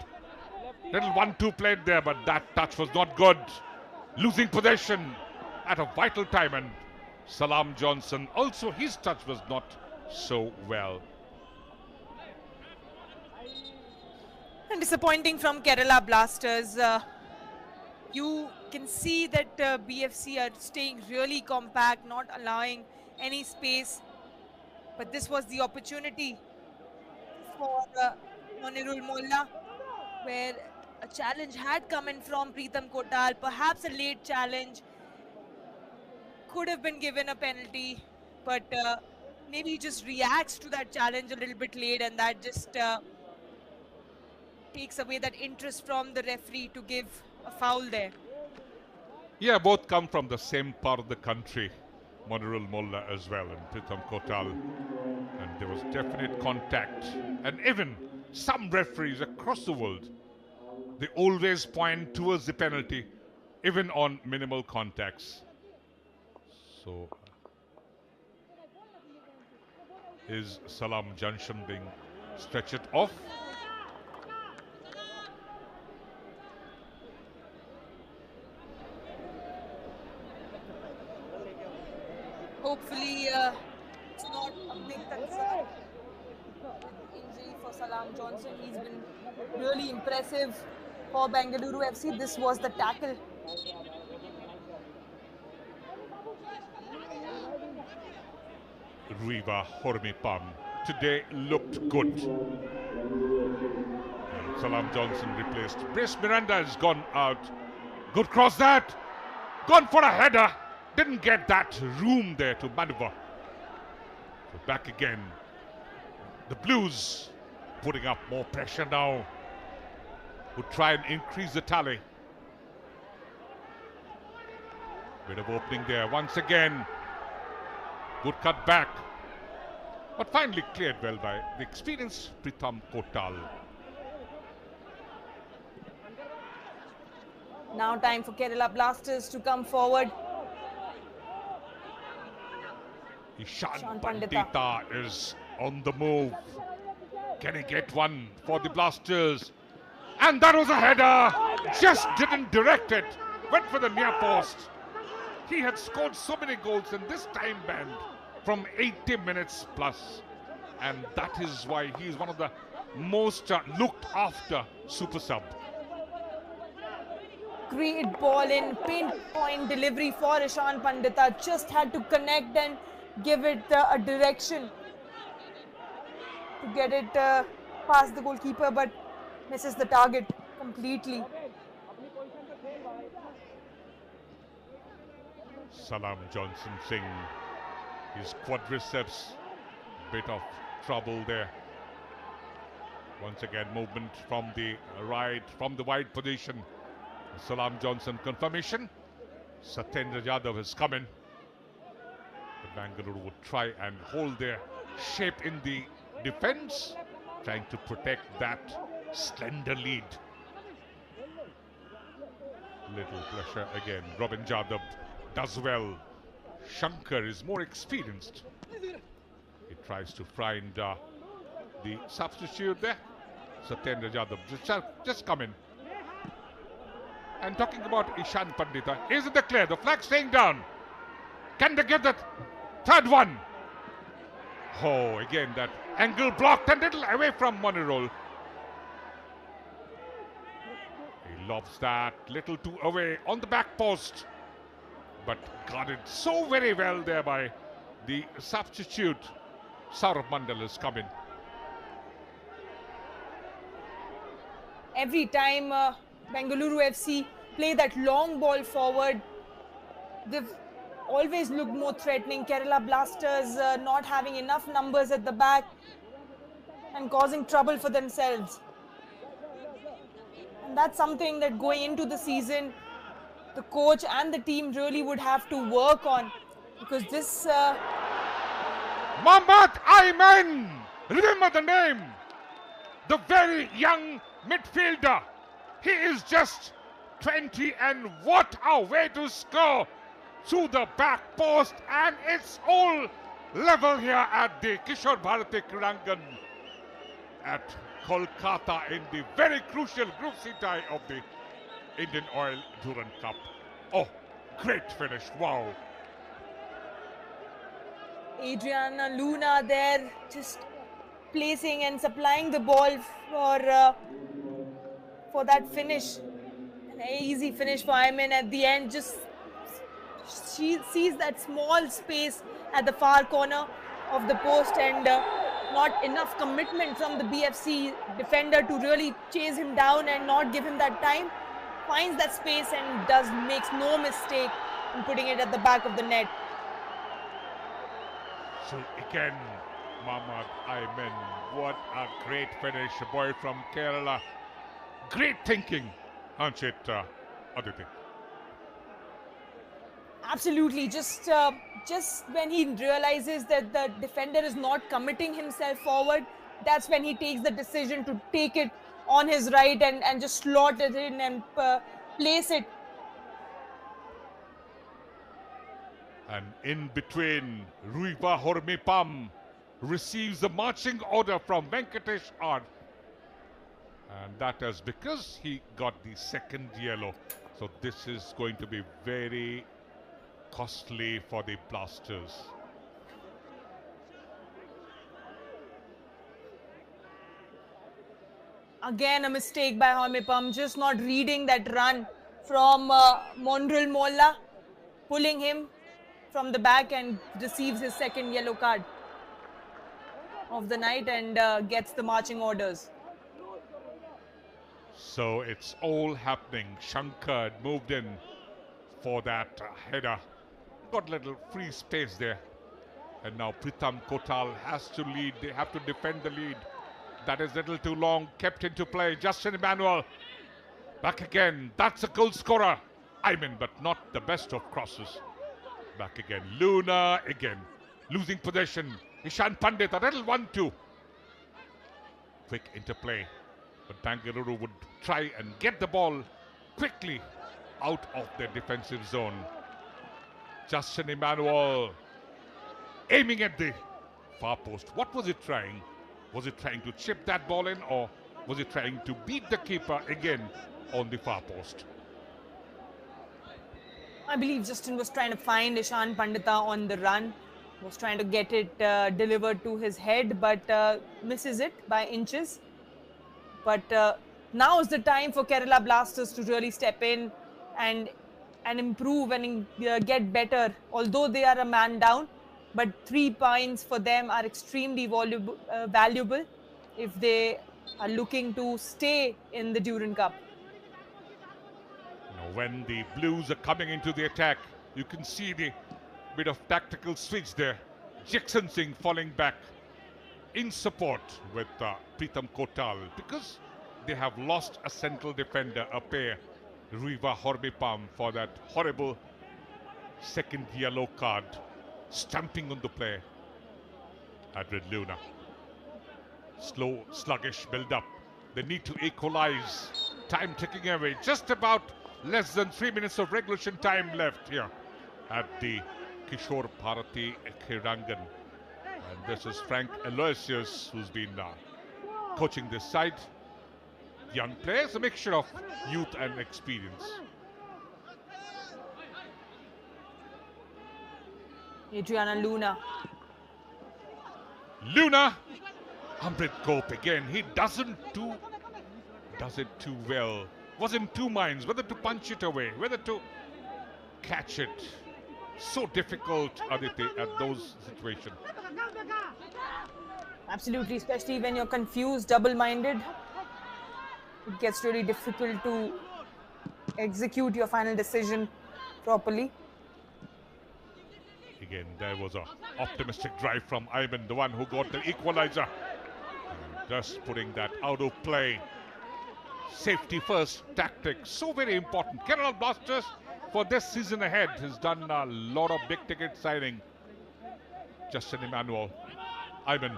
Little 1-2 played there, but that touch was not good. Losing possession at a vital time, and Salam Johnson also, his touch was not so well. And disappointing from Kerala Blasters. You can see that BFC are staying really compact, not allowing any space. But this was the opportunity for Monirul Molla, where a challenge had come in from Pritham Kotal, perhaps a late challenge. Could have been given a penalty, but maybe he just reacts to that challenge a little bit late, and that just takes away that interest from the referee to give a foul there. Yeah, both come from the same part of the country, Monirul Molla as well, and Pritham Kotal. And there was definite contact. And even some referees across the world, they always point towards the penalty, even on minimal contacts. So, is Salam Junction being stretched off? Hopefully, it's not a big concern with injury for Salam Johnson. He's been really impressive for Bengaluru FC. This was the tackle. Ruiva Hormipam today looked good. And Salam Johnson replaced. Brace Miranda has gone out. Good cross that. Gone for a header. Didn't get that room there to maneuver. So back again. The Blues putting up more pressure now. Would try and increase the tally. Bit of opening there once again. Good cut back. But finally cleared well by the experienced Pritham Kotal. Now time for Kerala Blasters to come forward. Ishan Pandita is on the move. Can he get one for the Blasters? And that was a header. Just didn't direct it. Went for the near post. He had scored so many goals in this time band from 80 minutes plus. And that is why he is one of the most looked after super sub. Great ball in, pinpoint delivery for Ishan Pandita. Just had to connect and give it a direction to get it past the goalkeeper, but misses the target completely. Salam Johnson Singh, his quadriceps, bit of trouble there. Once again, movement from the right, from the wide position. Salam Johnson confirmation. Satyendra Yadav has come in. The Bengaluru would try and hold their shape in the defense, trying to protect that slender lead. Little pressure again. Robin Jadab does well. Shankar is more experienced. He tries to find the substitute there. Satyendra Yadav just come in. And talking about Ishan Pandita, isn't the clear? The flag staying down. Can they get that third one? Oh, again that angle blocked and little away from Monirol. He lobs that little too away on the back post. But guarded so very well there by the substitute. Saurav Mandal has come in. Every time Bengaluru FC play that long ball forward, they've always looked more threatening. Kerala Blasters not having enough numbers at the back and causing trouble for themselves. And that's something that going into the season, the coach and the team really would have to work on, because this... Mohammad Ayman! Remember the name! The very young midfielder. He is just 20, and what a way to score through the back post, and it's all level here at the Kishore Bharati Kridangan at Kolkata in the very crucial Group C tie of the Indian Oil Durand Cup. Oh, great finish, wow. Adriana Luna there just placing and supplying the ball for that finish. An easy finish for Ayman at the end. Just she sees that small space at the far corner of the post, and not enough commitment from the BFC defender to really chase him down and not give him that time. Finds that space and makes no mistake in putting it at the back of the net. So again, Mohammad Ayman, what a great finish, a boy from Kerala. Great thinking, aren't it, Aditi? Absolutely. Just when he realizes that the defender is not committing himself forward, that's when he takes the decision to take it on his right and just slot it in and place it. And in between, Ruiva Hormipam receives the marching order from Venkatesh R. And that is because he got the second yellow. So this is going to be very costly for the Blasters. Again, a mistake by Homipam, just not reading that run from Monreal Molla, pulling him from the back, and receives his second yellow card of the night and gets the marching orders. So it's all happening. Shankar moved in for that header. Got a little free space there. And now Pritham Kotal has to lead. They have to defend the lead. That is a little too long. Kept into play. Justin Emmanuel. Back again. That's a goal scorer. But not the best of crosses. Back again. Luna again. Losing possession. Ishan Pandit. A little 1-2. Quick interplay. But Bengaluru would try and get the ball quickly out of their defensive zone. Justin Emmanuel aiming at the far post. What was it trying? Was it trying to chip that ball in, or was it trying to beat the keeper again on the far post? I believe Justin was trying to find Ishan Pandita on the run. Was trying to get it delivered to his head, but misses it by inches. But now is the time for Kerala Blasters to really step in and improve and get better. Although they are a man down, but 3 points for them are extremely valuable if they are looking to stay in the Durand Cup. Now, when the Blues are coming into the attack, you can see the bit of tactical switch there. Jackson Singh falling back in support with Pritham Kotal, because they have lost a central defender, a pair, Riva Hormipam, for that horrible second yellow card, stamping on the play. Adrid Luna. Slow, sluggish build-up. They need to equalize. Time ticking away. Just about less than 3 minutes of regulation time left here at the Kishore Bharati Kirangan. And this is Frank Aloysius, who's been coaching this side. Young players, a mixture of youth and experience. Adriana Luna. Luna! Amrit Gop again. He does it too well. Was in two minds, whether to punch it away, whether to catch it. So difficult, Aditi, at those situations. Absolutely, especially when you're confused, double-minded. It gets really difficult to execute your final decision properly. Again, there was an optimistic drive from Ayman, the one who got the equalizer. And just putting that out of play. Safety first tactics, so very important. Kerala Blasters for this season ahead has done a lot of big ticket signing. Justin Emmanuel. Ayman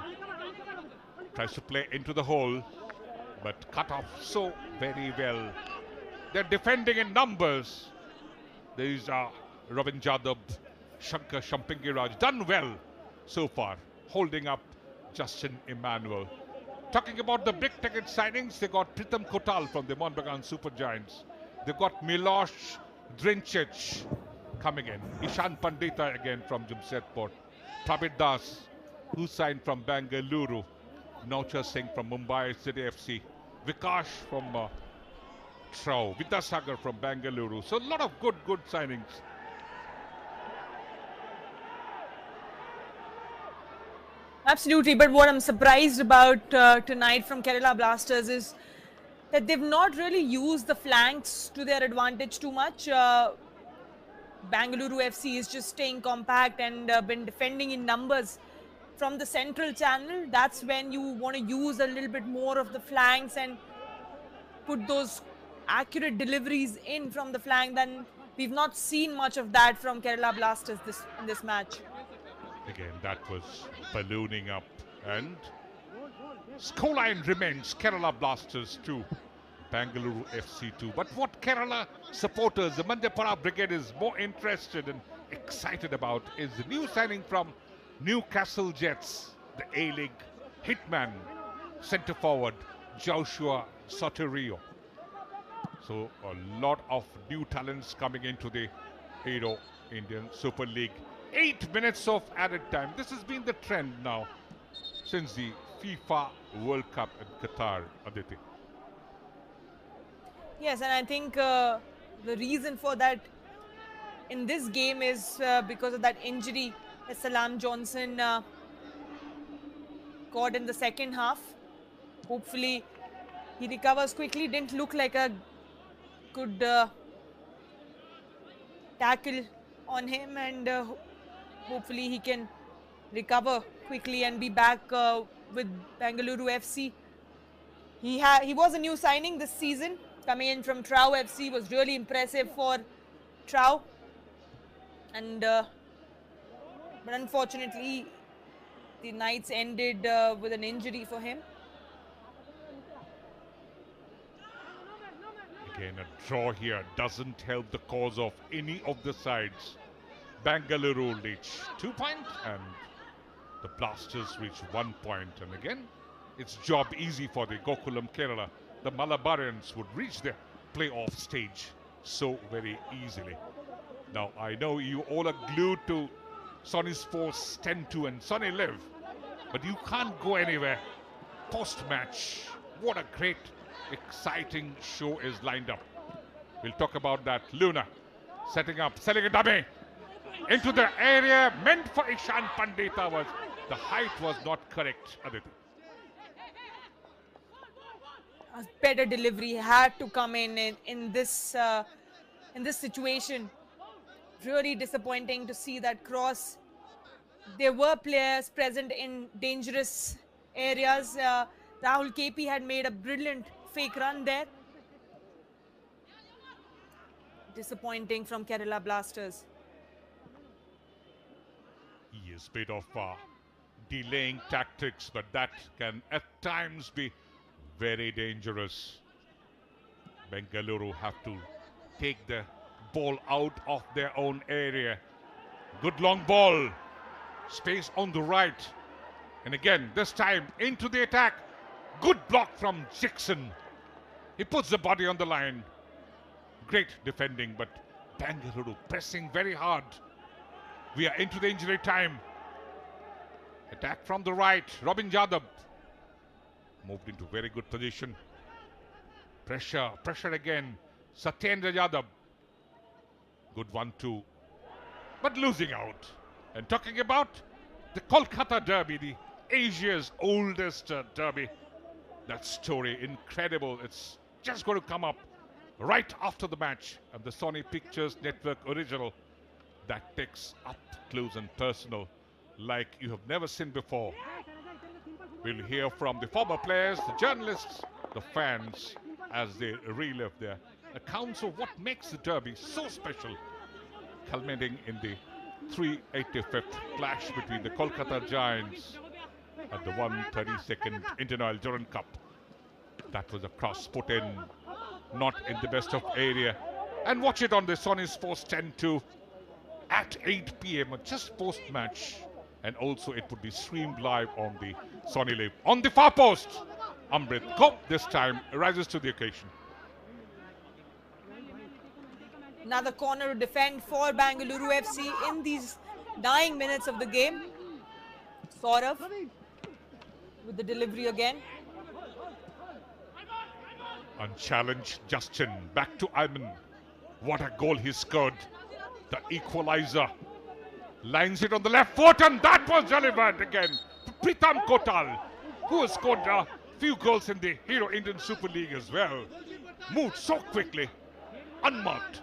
tries to play into the hole, but cut off so very well. They're defending in numbers. There is Ravin Jadab, Shankar Shampingiraj, done well so far, holding up Justin Emmanuel. Talking about the big ticket signings, they got Pritham Kotal from the Monbagan Super Giants. They've got Milosh Drincic coming in. Ishan Pandita again from Jamshedpur. Prabir Das, who signed from Bengaluru. Naucha Singh from Mumbai City FC. Vikash from Trau. Vidyasagar from Bengaluru. So a lot of good signings. Absolutely, but what I'm surprised about tonight from Kerala Blasters is that they've not really used the flanks to their advantage too much. Bengaluru FC is just staying compact and been defending in numbers from the central channel. That's when you want to use a little bit more of the flanks and put those accurate deliveries in from the flank. Then we've not seen much of that from Kerala Blasters in this match. Again, that was ballooning up, and scoreline remains Kerala Blasters 2, Bengaluru FC 2. But what Kerala supporters, the Manjapara Brigade, is more interested and excited about is the new signing from Newcastle Jets, the A-League hitman, centre forward Joshua Soterio. So a lot of new talents coming into the Hero Indian Super League. 8 minutes of added time. This has been the trend now since the FIFA World Cup in Qatar, Aditi. Yes, and I think the reason for that in this game is because of that injury that Salam Johnson got in the second half. Hopefully, he recovers quickly. Didn't look like a good tackle on him, and hopefully he can recover quickly and be back with Bengaluru FC. He was a new signing this season, coming in from Trau FC. Was really impressive for Trau, and but unfortunately the nights ended with an injury for him. Again, a draw here doesn't help the cause of any of the sides. Bengaluru reach 2 points and the Blasters reach 1 point. And again, it's job easy for the Gokulam Kerala. The Malabarians would reach the playoff stage so very easily. Now, I know you all are glued to Sonny Sports 10-2 and Sonny Live, but you can't go anywhere. Post-match, what a great, exciting show is lined up. We'll talk about that. Luna setting up, selling a dummy into the area meant for Ishan Pandita. The height was not correct, Aditi. A better delivery had to come in this situation. Really disappointing to see that cross. There were players present in dangerous areas. Rahul KP had made a brilliant fake run there. Disappointing from Kerala Blasters. Yes, bit of delaying tactics, but that can at times be very dangerous. Bengaluru have to take the ball out of their own area. Good long ball. Space on the right. And again, this time into the attack. Good block from Jackson. He puts the body on the line. Great defending, but Bengaluru pressing very hard. We are into the injury time. Attack from the right. Robin Yadav moved into very good position. Pressure again. Satyendra Yadav. Good 1-2. But losing out. And talking about the Kolkata Derby, the Asia's oldest derby. That story, incredible. It's just going to come up right after the match. And the Sony Pictures Network original that takes up close and personal like you have never seen before. We'll hear from the former players, the journalists, the fans as they relive their accounts of what makes the derby so special, culminating in the 385th clash between the Kolkata Giants and the 132nd Indian Durand Cup. That was a cross put in, not in the best of area. And watch it on the Sony Sports 10-2 at 8 p.m. just post-match. And also it would be streamed live on the Sony Live. On the far post, Amrit Kaur this time rises to the occasion. Another corner to defend for Bengaluru FC in these dying minutes of the game. Saurav with the delivery again. Unchallenged Justin, back to Ayman. What a goal he scored. The equalizer. Lines it on the left foot, and that was delivered again. Pritham Kotal, who has scored a few goals in the Hero Indian Super League as well. Moved so quickly, unmarked.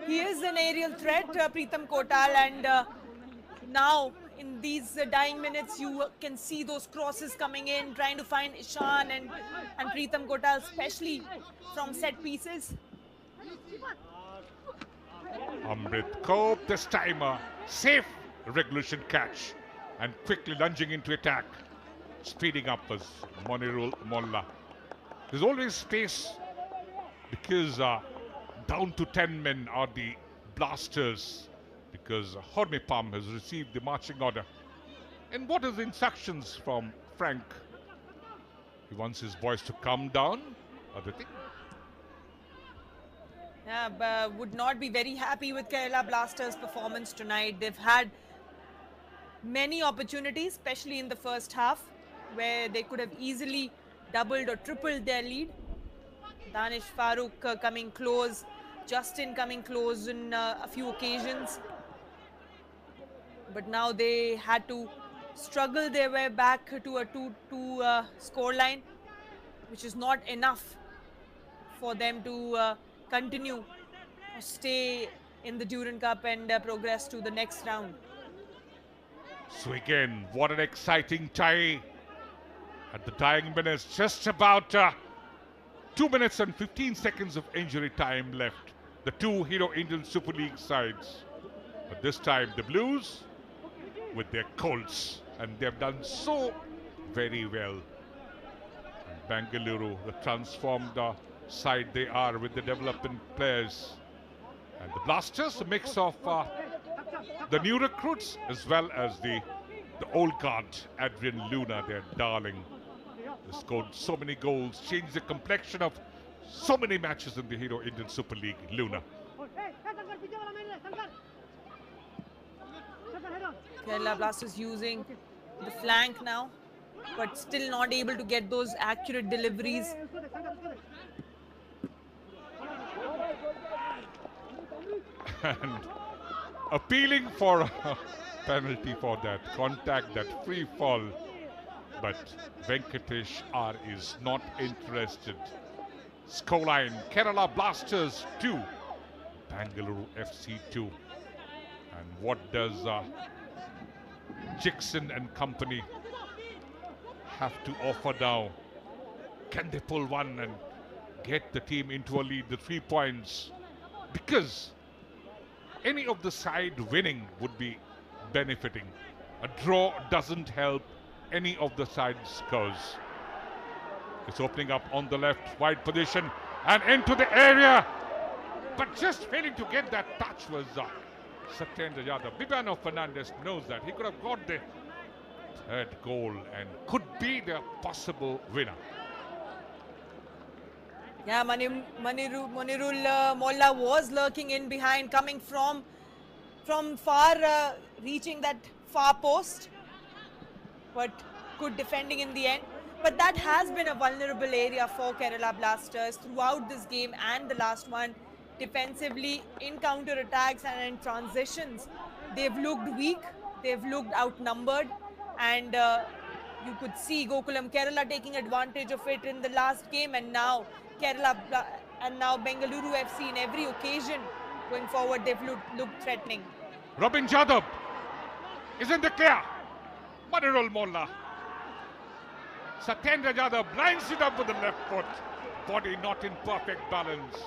He is an aerial threat, Pritham Kotal, and now in these dying minutes you can see those crosses coming in, trying to find Ishan and Pritham Kotal, especially from set pieces. Amrit Kaur, this time a safe regulation catch and quickly lunging into attack. Speeding up as Monirul Molla. There's always space because down to 10 men are the Blasters, because Hormipam has received the marching order. And what is the instructions from Frank? He wants his boys to come down, Aditi. Yeah, would not be very happy with Kerala Blasters' performance tonight. They've had many opportunities, especially in the first half, where they could have easily doubled or tripled their lead. Danish Farooq coming close, Justin coming close in a few occasions. But now they had to struggle their way back to a 2-2 scoreline, which is not enough for them to continue or stay in the Durand Cup and progress to the next round. So again, what an exciting tie at the dying minutes. Just about 2 minutes and 15 seconds of injury time left. The two Hero Indian Super League sides. But this time the Blues with their Colts. And they've done so very well. And Bengaluru, the transformed side they are with the development players. And the Blasters, a mix of the new recruits as well as the old guard, Adrian Luna, their darling. They scored so many goals, changed the complexion of so many matches in the Hero Indian Super League, Luna. Kerala Blasters using the flank now, but still not able to get those accurate deliveries. And appealing for a penalty for that contact, that free fall. But Venkatesh R is not interested. Scoreline, Kerala Blasters 2, Bengaluru FC 2. And what does Jackson and company have to offer now? Can they pull one and get the team into a lead, the 3 points? Because any of the side winning would be benefiting. A draw doesn't help any of the side's cause. It's opening up on the left, wide position, and into the area. But just failing to get that touch was Satyendra Yadav. Bibano Fernandez knows that. He could have got the third goal and could be the possible winner. Yeah, Monirul Molla was lurking in behind, coming from far, reaching that far post, but good defending in the end. But that has been a vulnerable area for Kerala Blasters throughout this game and the last one. Defensively, in counter-attacks and in transitions, they've looked weak, they've looked outnumbered, and you could see Gokulam Kerala taking advantage of it in the last game, and now Bengaluru FC in every occasion going forward, they've looked threatening. Robin Jadab is in the clear. Monirul Molla. Satyendra Yadav blinds it up with the left foot. Body not in perfect balance.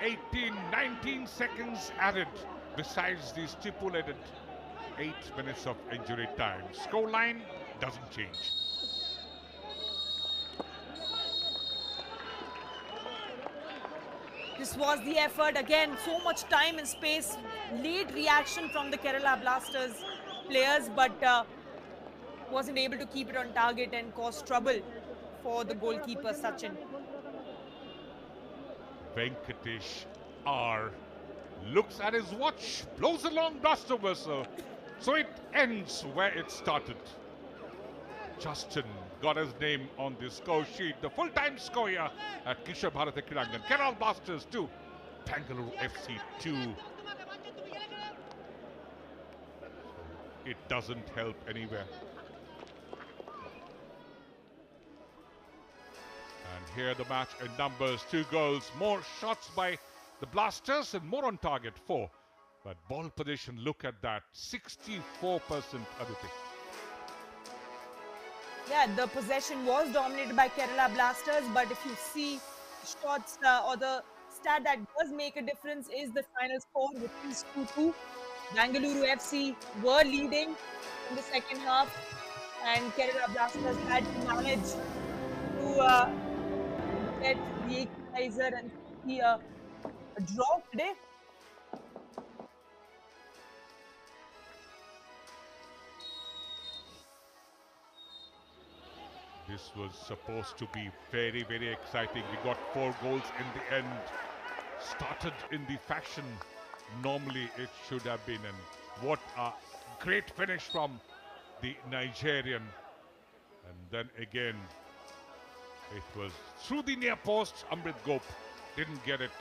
18, 19 seconds added besides the stipulated 8 minutes of injury time. Scoreline doesn't change. This was the effort again, so much time and space, late reaction from the Kerala Blasters players, but wasn't able to keep it on target and cause trouble for the goalkeeper Sachin. Venkatesh R looks at his watch, blows a long blaster whistle, so it ends where it started. Justin got his name on the score sheet, the full-time score here at Kishore Bharati Kirangan. Kerala Blasters 2, Bengaluru FC 2. It doesn't help anywhere. And here the match in numbers, 2 goals, more shots by the Blasters and more on target, 4. But ball position, look at that, 64% Aditi. Yeah, the possession was dominated by Kerala Blasters, but if you see shots or the stat that does make a difference is the final score, which is 2-2. Bengaluru FC were leading in the second half, and Kerala Blasters had to manage to get the equalizer and see a draw today. This was supposed to be very, very exciting. We got 4 goals in the end. Started in the fashion normally it should have been. And what a great finish from the Nigerian. And then again, It was through the near post. Amrit Gop didn't get it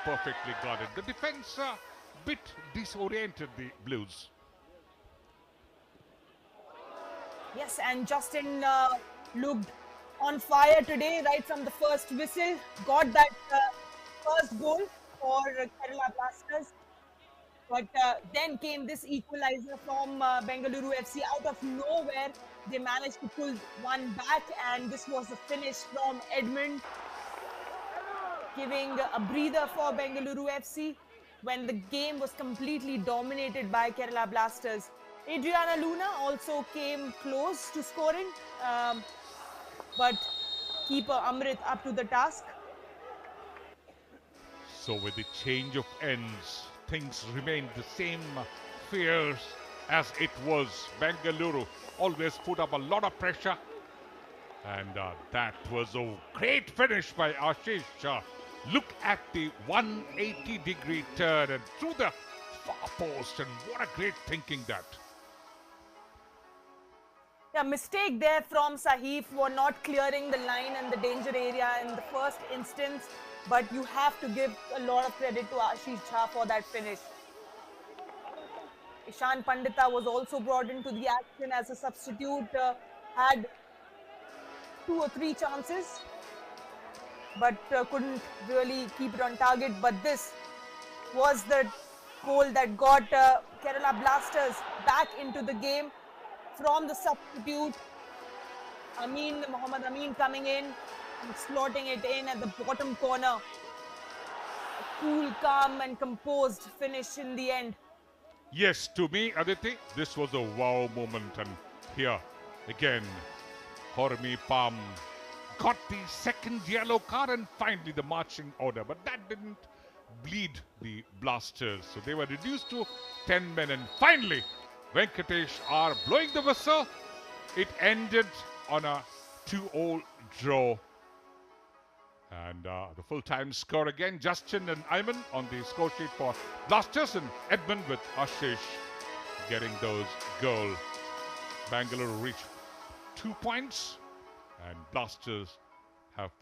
perfectly guarded. The defense bit disoriented the Blues. Yes, and Justin looked on fire today, right from the first whistle. Got that first goal for Kerala Blasters. But then came this equalizer from Bengaluru FC out of nowhere. They managed to pull one back, and this was the finish from Edmund, giving a breather for Bengaluru FC when the game was completely dominated by Kerala Blasters. Adriana Luna also came close to scoring, but keeper Amrit up to the task. So with the change of ends, things remained the same fierce as it was. Bengaluru always put up a lot of pressure. And that was a great finish by Ashish. Look at the 180-degree turn and through the far post. And what a great thinking that. Yeah, mistake there from Sahif for not clearing the line and the danger area in the first instance. But you have to give a lot of credit to Ashish Jha for that finish. Ishan Pandita was also brought into the action as a substitute, had 2 or 3 chances, but couldn't really keep it on target. But this was the goal that got Kerala Blasters back into the game from the substitute. Mohammad Amin coming in and slotting it in at the bottom corner. A cool, calm and composed finish in the end. Yes, to me, Aditi, this was a wow moment. And here, again, Hormi Palm got the second yellow card and finally the marching order. But that didn't bleed the Blasters. So they were reduced to 10 men. And finally, Venkatesh are blowing the whistle. It ended on a 2-2 draw. And the full-time score again, Justin and Ayman on the score sheet for Blasters, and Edmund with Ashish getting those goals. Bengaluru reached 2 points and Blasters have the